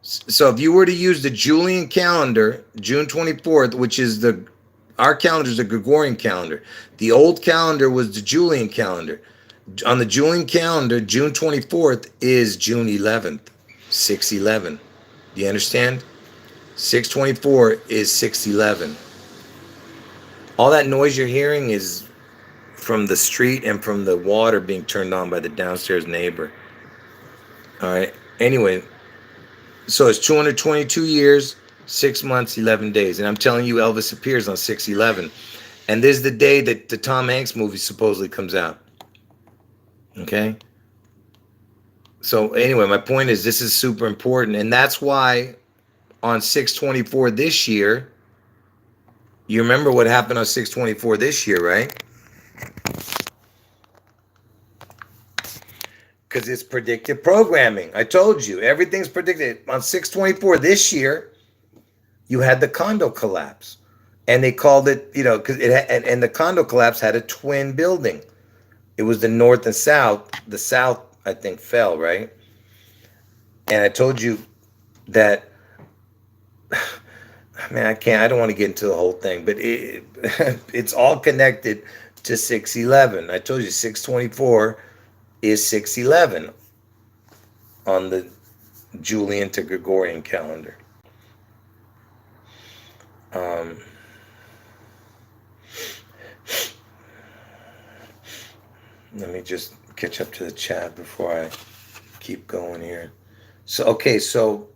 so if you were to use the Julian calendar, June 24th, which is our calendar is the Gregorian calendar. The old calendar was the Julian calendar. On the Julian calendar, June 24th is June 11th, 611. Do you understand? 624 is 611. All that noise you're hearing is from the street and from the water being turned on by the downstairs neighbor. All right. Anyway, so it's 222 years, 6 months, 11 days. And I'm telling you, Elvis appears on 611. And this is the day that the Tom Hanks movie supposedly comes out. Okay? So anyway, my point is this is super important. And that's why on 624 this year, you remember what happened on 624 this year, right? Because it's predictive programming. I told you, everything's predicted. On 624 this year, you had the condo collapse. And they called it, because and the condo collapse had a twin building. It was the north and south. The south, I think, fell, right? And I told you that, man, I don't want to get into the whole thing, but it's all connected to 611. I told you 624 is 611 on the Julian to Gregorian calendar. Let me just catch up to the chat before I keep going here. So, okay, so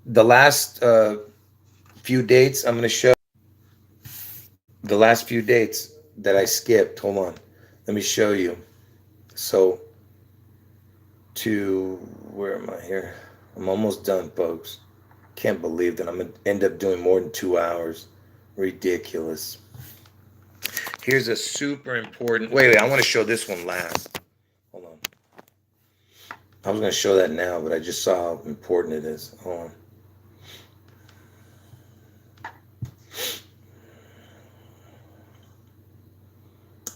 the last few dates I'm going to show. The last few dates that I skipped. Hold on. Let me show you. So, where am I here? I'm almost done, folks. Can't believe that I'm going to end up doing more than 2 hours. Ridiculous. Here's a super important. Wait, I want to show this one last. Hold on. I was going to show that now, but I just saw how important it is. Hold on.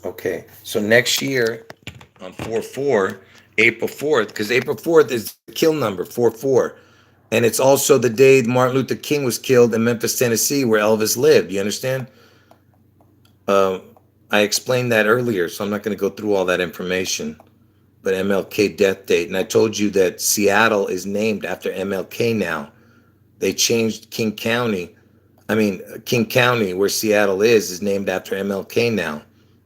Okay, so next year on 4/4, April 4th, because April 4th is the kill number, 4/4. And it's also the day Martin Luther King was killed in Memphis, Tennessee, where Elvis lived. You understand? I explained that earlier, so I'm not going to go through all that information. But MLK death date. And I told you that Seattle is named after MLK now. They changed King County, where Seattle is named after MLK now.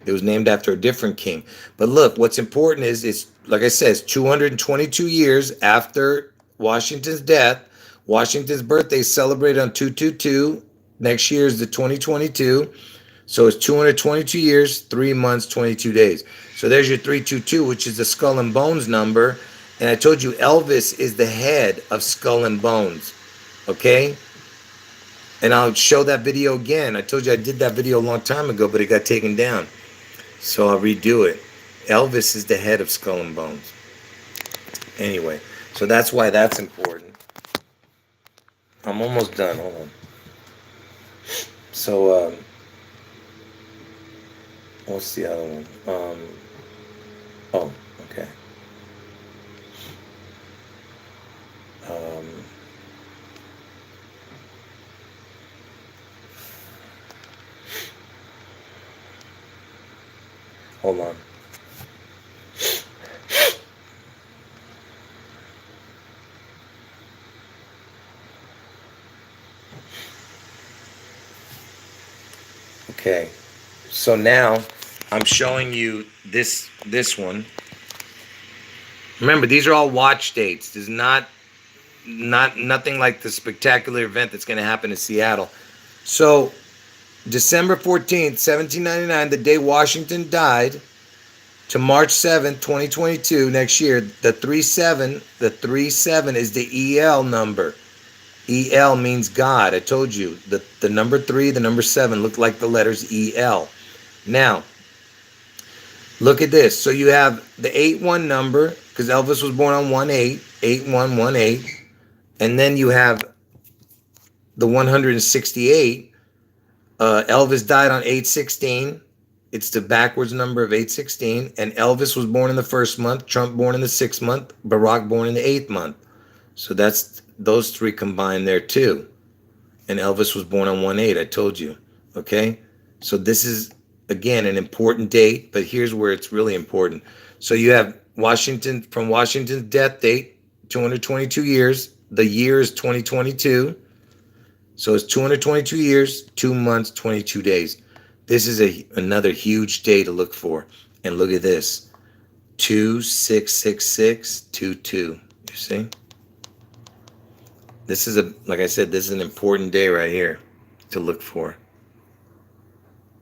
It was named after a different king. But look, what's important is, it's like I said, it's 222 years after Washington's death. Washington's birthday is celebrated on 222. Next year is the 2022. So it's 222 years, 3 months, 22 days. So there's your 322, which is the Skull and Bones number. And I told you Elvis is the head of Skull and Bones. Okay? And I'll show that video again. I told you I did that video a long time ago, but it got taken down. So I'll redo it. Elvis is the head of Skull and Bones. Anyway, so that's why that's important. I'm almost done. Hold on. So, what's the other one? Oh, okay. Hold on. Okay. So now I'm showing you this one. Remember, these are all watch dates. There's nothing like the spectacular event that's going to happen in Seattle. So December 14th, 1799, the day Washington died, to March 7th, 2022, next year, the 37 is the EL number. EL means God. I told you the number 3, the number 7 look like the letters EL. Now, look at this. So you have the 81 number, because Elvis was born on 1/8, 8118. And then you have the 168. Elvis died on 8/16. It's the backwards number of 8/16. And Elvis was born in the 1st month, Trump born in the 6th month, Barack born in the 8th month. So that's those 3 combined there too. And Elvis was born on 1/8, I told you. Okay? So this is, again, an important date, but here's where it's really important. So you have Washington, from Washington's death date, 222 years. The year is 2022. So it's 222 years, 2 months, 22 days. This is another huge day to look for. And look at this. 266622. You see? This is like I said, this is an important day right here to look for.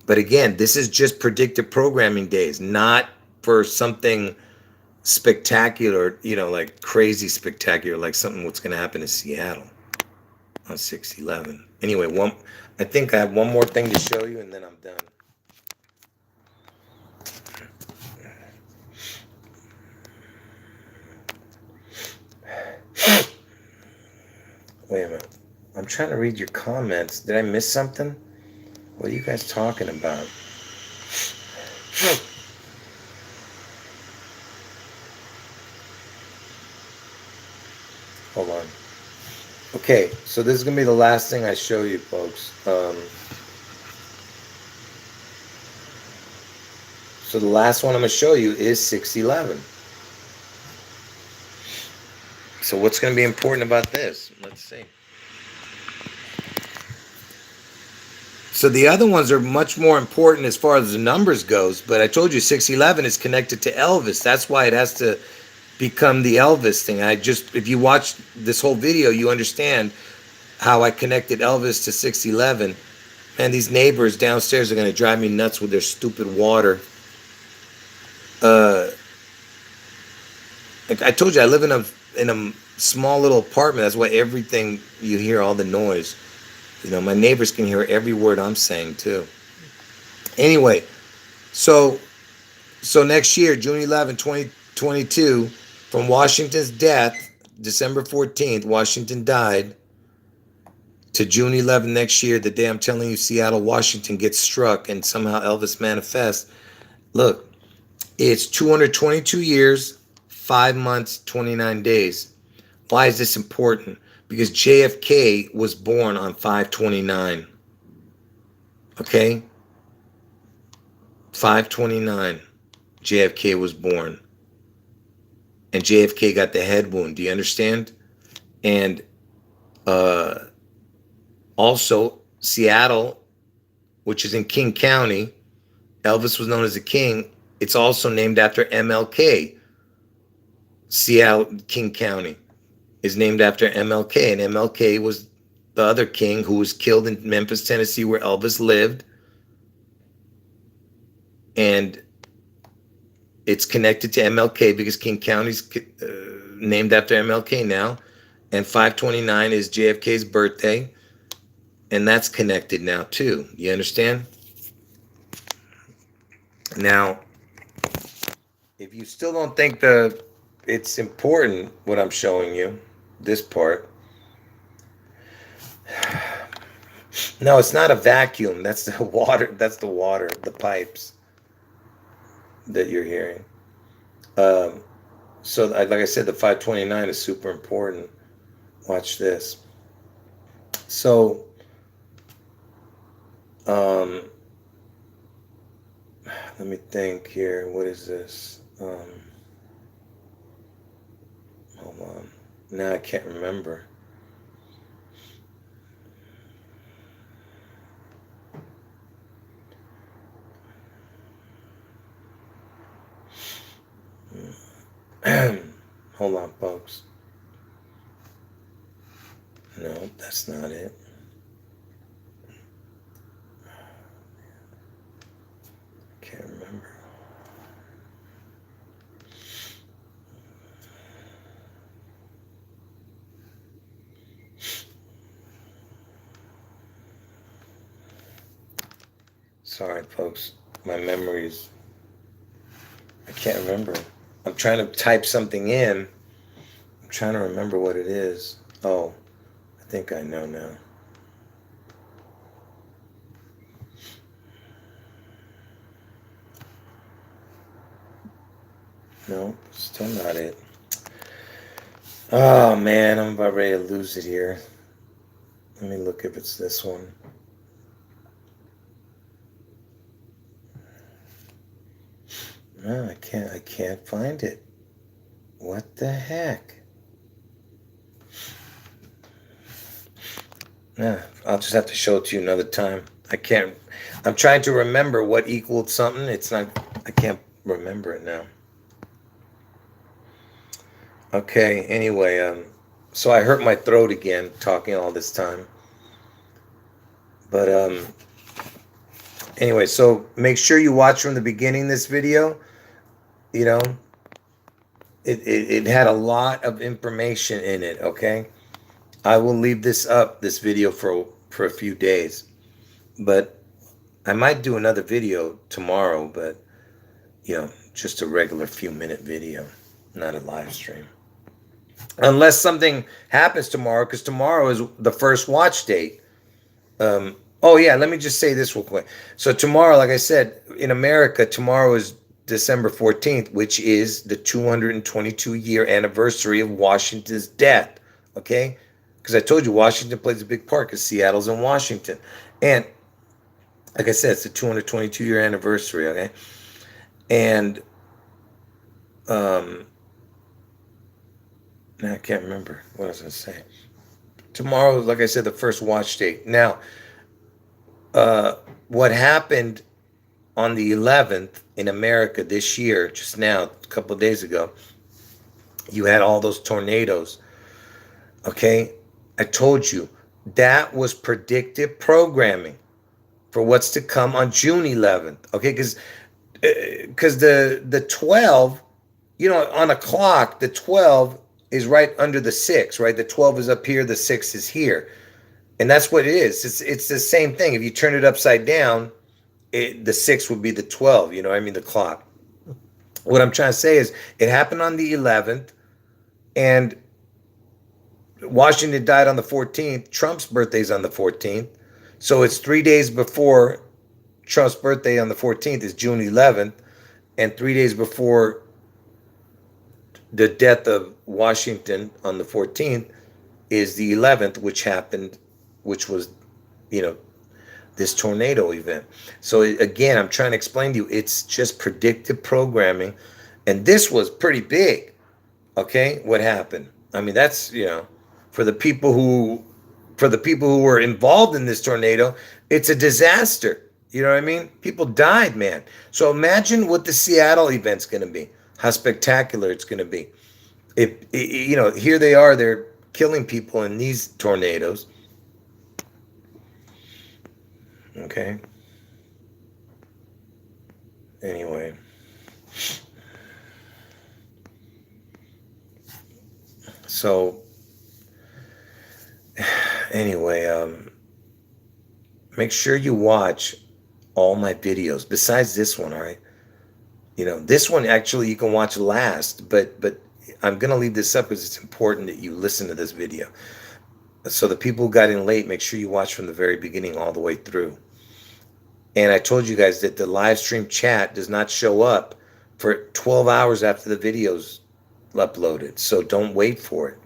But again, this is just predictive programming days, not for something spectacular, like crazy spectacular, like something what's going to happen in Seattle on 6/11. Anyway, I think I have one more thing to show you, and then I'm done. Wait a minute. I'm trying to read your comments. Did I miss something? What are you guys talking about? Hold on. Okay, so this is going to be the last thing I show you, folks. So the last one I'm going to show you is 6/11. So what's going to be important about this? Let's see. So the other ones are much more important as far as the numbers goes, but I told you 6/11 is connected to Elvis. That's why it has to become the Elvis thing. If you watch this whole video, you understand how I connected Elvis to 6/11. And these neighbors downstairs are going to drive me nuts with their stupid water. Like I told you, I live in a small little apartment. That's why everything you hear, all the noise. My neighbors can hear every word I'm saying too. Anyway, so next year, June 11, 2022, from Washington's death, December 14th, Washington died, to June 11 next year, the day I'm telling you Seattle, Washington gets struck and somehow Elvis manifests. Look, it's 222 years, 5 months, 29 days. Why is this important? Because JFK was born on 5/29. Okay? 5/29. JFK was born. And JFK got the head wound. Do you understand? And also, Seattle, which is in King County, Elvis was known as the King. It's also named after MLK. Seattle, King County, is named after MLK. And MLK was the other king who was killed in Memphis, Tennessee, where Elvis lived. And it's connected to MLK because King County's named after MLK now. And 5/29 is JFK's birthday. And that's connected now too. You understand? Now, if you still don't think it's important what I'm showing you, this part. No, it's not a vacuum. That's the water. That's the water, the pipes that you're hearing. So, like I said, the 5/29 is super important. Watch this. So, let me think here. What is this? Hold on. Now I can't remember. Hold on, folks. No, that's not it. Can't remember. Sorry, folks. My memories. I can't remember. I'm trying to type something in. I'm trying to remember what it is. Oh, I think I know now. No, still not it. Oh man, I'm about ready to lose it here. Let me look if it's this one. No, I can't find it. What the heck? Yeah, I'll just have to show it to you another time. I can't. I'm trying to remember what equaled something. It's not. I can't remember it now. Okay. Anyway, so I hurt my throat again talking all this time. But anyway, so make sure you watch from the beginning this video. You know, it had a lot of information in it. Okay. I will leave this video for a few days, but I might do another video tomorrow, but just a regular few-minute video, not a live stream. Unless something happens tomorrow, because tomorrow is the first watch date. Oh yeah, let me just say this real quick. So tomorrow, like I said, in America, tomorrow is December 14th, which is the 222-year anniversary of Washington's death. Okay? Because I told you Washington plays a big part because Seattle's in Washington. And like I said, it's the 222-year anniversary, okay? And now I can't remember what I was going to say. Tomorrow, like I said, the first watch date. Now, what happened on the 11th in America this year, just now, a couple of days ago, you had all those tornadoes, okay? I told you that was predictive programming for what's to come on June 11th, okay? Because the 12, on a clock, the 12 is right under the 6, right? The 12 is up here, the 6 is here. And that's what it is. It's the same thing. If you turn it upside down, the 6 would be the 12, the clock. What I'm trying to say is it happened on the 11th, and Washington died on the 14th. Trump's birthday's on the 14th. So it's 3 days before Trump's birthday on the 14th is June 11th, and 3 days before the death of Washington on the 14th is the 11th, which was, this tornado event. So again, I'm trying to explain to you, it's just predictive programming, and this was pretty big. Okay, what happened? I mean, that's for the people who were involved in this tornado, it's a disaster. You know what I mean? People died, man. So imagine what the Seattle event's going to be. How spectacular it's going to be. Here they are, they're killing people in these tornadoes. Okay. Anyway. So, make sure you watch all my videos besides this one, all right? This one actually you can watch last, but I'm going to leave this up because it's important that you listen to this video. So the people who got in late, make sure you watch from the very beginning all the way through. And I told you guys that the live stream chat does not show up for 12 hours after the video's uploaded. So don't wait for it.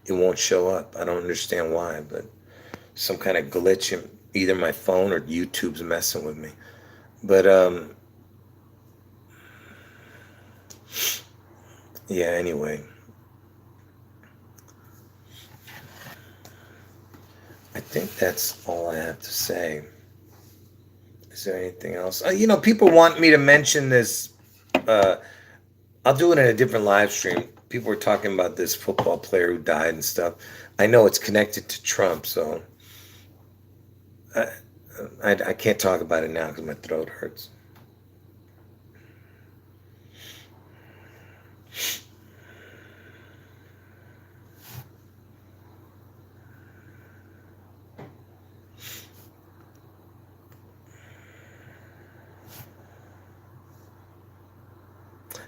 It won't show up. I don't understand why, but some kind of glitch in either my phone or YouTube's messing with me. But yeah, anyway. I think that's all I have to say. Is there anything else? People want me to mention this. I'll do it in a different live stream. people were talking about this football player who died and stuff. I know it's connected to Trump, so I, I can't talk about it now because my throat hurts.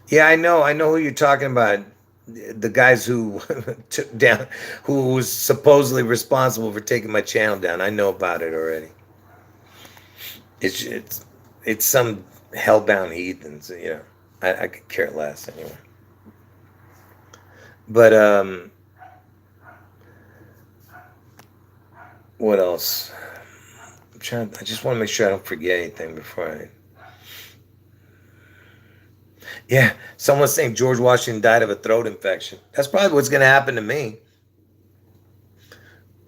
Yeah, I know. I know who you're talking about. The guys who took down, who was supposedly responsible for taking my channel down. I know about it already. It's it's it's some hellbound heathens. I could care less anyway. But what else? I'm trying. I just want to make sure I don't forget anything before I. Yeah, someone's saying George Washington died of a throat infection. That's probably what's going to happen to me.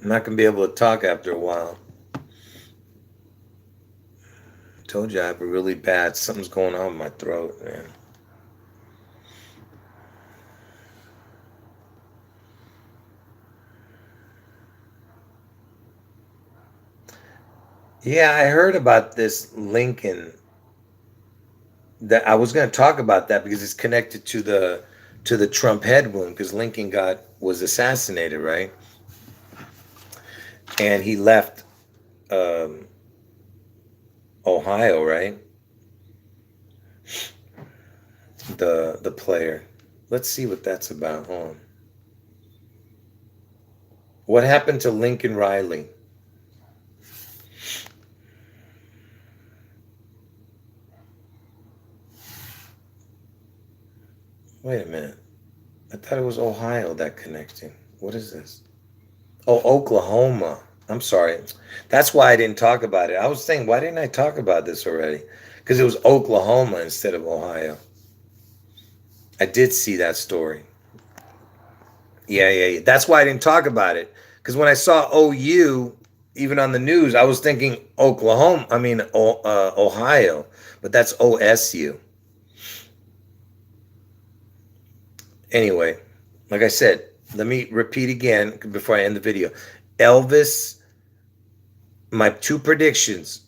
I'm not going to be able to talk after a while. Told you I have a really bad. Something's going on with my throat, man. Yeah, I heard about this Lincoln. That I was going to talk about that because it's connected to the Trump head wound because Lincoln got was assassinated, right? And he left um, Ohio, right? The player. Let's see what that's about. Hold on. What happened to Lincoln Riley? Wait a minute. I thought it was Ohio that connecting. What is this? Oh, Oklahoma. I'm sorry. That's why I didn't talk about it. I was saying, why didn't I talk about this already? Because it was Oklahoma instead of Ohio. I did see that story. Yeah. That's why I didn't talk about it. Because when I saw OU, even on the news, I was thinking Oklahoma. I mean, Ohio. But that's OSU. Anyway, like I said, let me repeat again before I end the video. Elvis, my two predictions,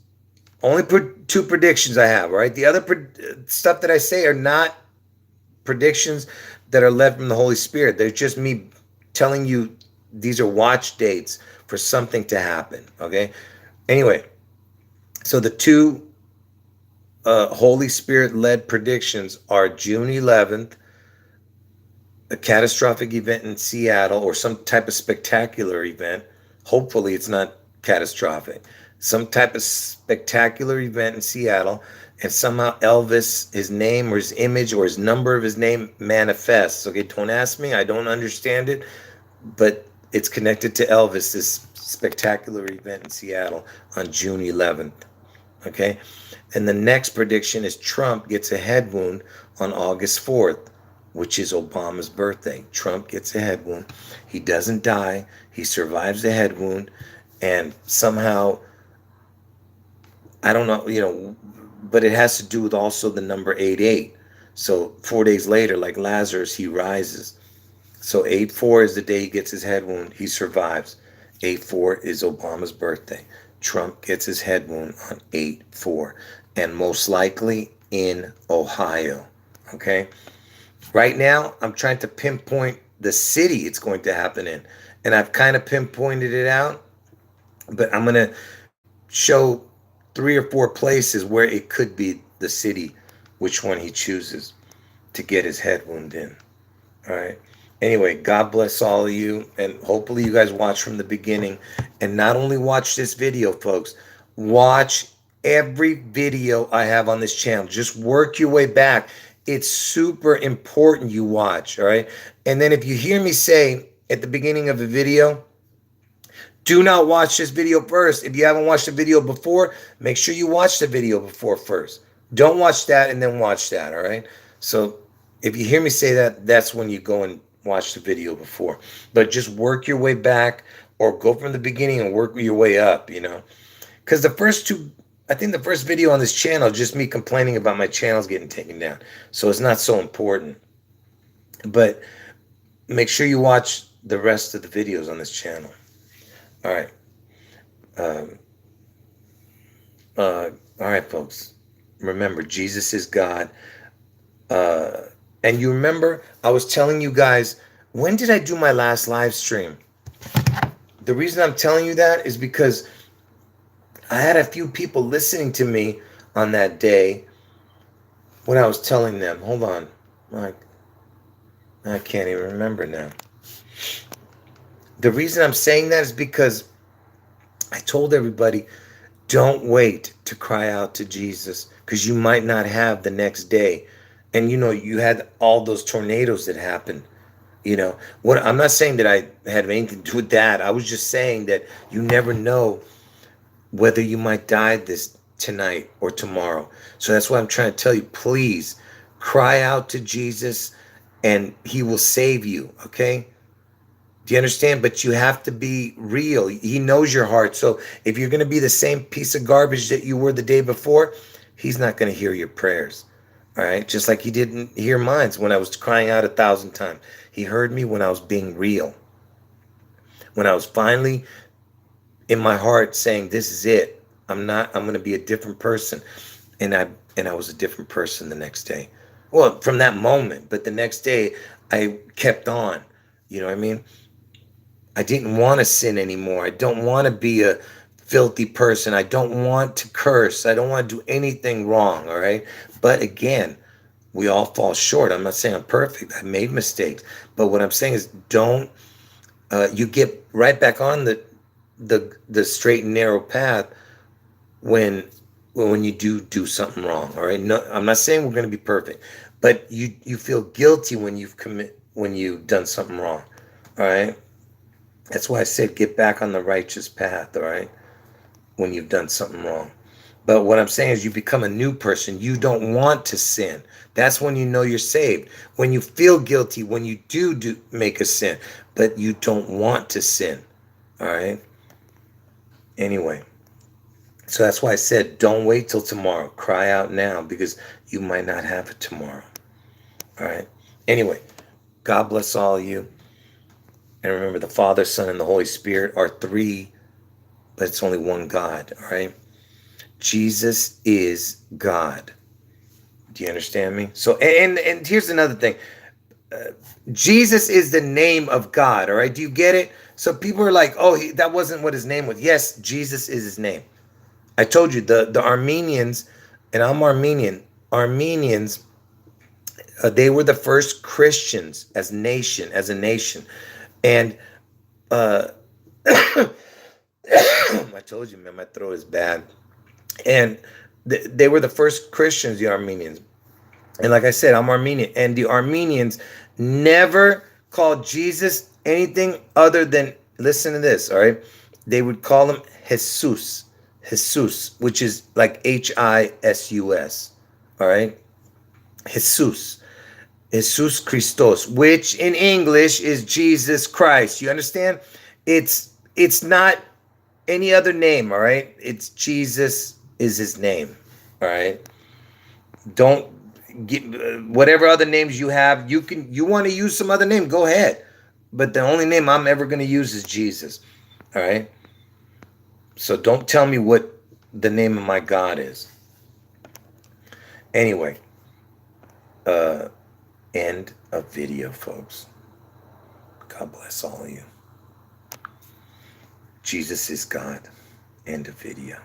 only two predictions I have, all right? The other stuff that I say are not predictions that are led from the Holy Spirit. They're just me telling you these are watch dates for something to happen, okay? Anyway, so the two Holy Spirit led predictions are June 11th, a catastrophic event in Seattle or some type of spectacular event. Hopefully, it's not catastrophic. Some type of spectacular event in Seattle, and somehow Elvis, his name or his image or his number of his name manifests. Okay, don't ask me. I don't understand it, but it's connected to Elvis, this spectacular event in Seattle on June 11th. Okay, and the next prediction is Trump gets a head wound on August 4th, which is Obama's birthday. Trump gets a head wound. He doesn't die. He survives the head wound. And somehow, I don't know, but it has to do with also the number 88. So 4 days later, like Lazarus, he rises. So 8/4 is the day he gets his head wound. He survives. 8/4 is Obama's birthday. Trump gets his head wound on 8/4. And most likely in Ohio. Okay? Right now, I'm trying to pinpoint the city it's going to happen in. And I've kind of pinpointed it out, but I'm going to show 3 or 4 places where it could be the city, which one he chooses to get his head wound in. All right. Anyway, God bless all of you. And hopefully you guys watch from the beginning. And not only watch this video, folks, watch every video I have on this channel. Just work your way back. It's super important you watch, all right? And then if you hear me say at the beginning of the video, do not watch this video first. If you haven't watched the video before, make sure you watch the video before first. Don't watch that and then watch that, all right? So if you hear me say that, that's when you go and watch the video before. But just work your way back or go from the beginning and work your way up, Because I think the first video on this channel is just me complaining about my channels getting taken down. So it's not so important. But make sure you watch the rest of the videos on this channel. All right. Um, all right, folks. Remember, Jesus is God. And you remember, I was telling you guys, when did I do my last live stream? The reason I'm telling you that is because I had a few people listening to me on that day when I was telling them. Hold on. Like, I can't even remember now. The reason I'm saying that is because I told everybody, don't wait to cry out to Jesus, because you might not have the next day. And you had all those tornadoes that happened. What I'm not saying that I had anything to do with that. I was just saying that you never know whether you might die this tonight or tomorrow. So that's why I'm trying to tell you, please cry out to Jesus and he will save you, okay? Do you understand? But you have to be real. He knows your heart. So if you're going to be the same piece of garbage that you were the day before, he's not going to hear your prayers. All right? Just like he didn't hear mine when I was crying out 1,000 times. He heard me when I was being real. When I was finally in my heart saying, this is it. I'm going to be a different person. And I was a different person the next day. Well, from that moment, but the next day I kept on. You know what I mean? I didn't want to sin anymore. I don't want to be a filthy person. I don't want to curse. I don't want to do anything wrong, all right? But again, we all fall short. I'm not saying I'm perfect. I made mistakes. But what I'm saying is don't you get right back on the straight and narrow path when you do something wrong, all right? No, I'm not saying we're going to be perfect, but you feel guilty when you've done something wrong, all right? That's why I said get back on the righteous path, all right, when you've done something wrong. But what I'm saying is you become a new person. You don't want to sin. That's when you know you're saved. When you feel guilty, when you do make a sin, but you don't want to sin, all right? Anyway, so that's why I said don't wait till tomorrow. Cry out now because you might not have it tomorrow, all right? Anyway, God bless all of you. And remember, the Father, Son, and the Holy Spirit are three, but it's only one God, all right? Jesus is God. Do you understand me? So, and here's another thing. Jesus is the name of God, all right? Do you get it? So people are like, oh, that wasn't what his name was. Yes, Jesus is his name. I told you, the Armenians, and I'm Armenian, Armenians, they were the first Christians as a nation. And I told you, man, my throat is bad. And they were the first Christians, the Armenians. And like I said, I'm Armenian. And the Armenians never called Jesus anything other than, listen to this, all right? They would call him Jesus, which is like Hisus, all right? Jesus Christos, which in English is Jesus Christ. You understand? It's not any other name, all right? It's Jesus is his name, all right? Don't get whatever other names you have. You want to use some other name, go ahead. But the only name I'm ever going to use is Jesus, all right? So don't tell me what the name of my God is. Anyway, end of video, folks. God bless all of you. Jesus is God. End of video.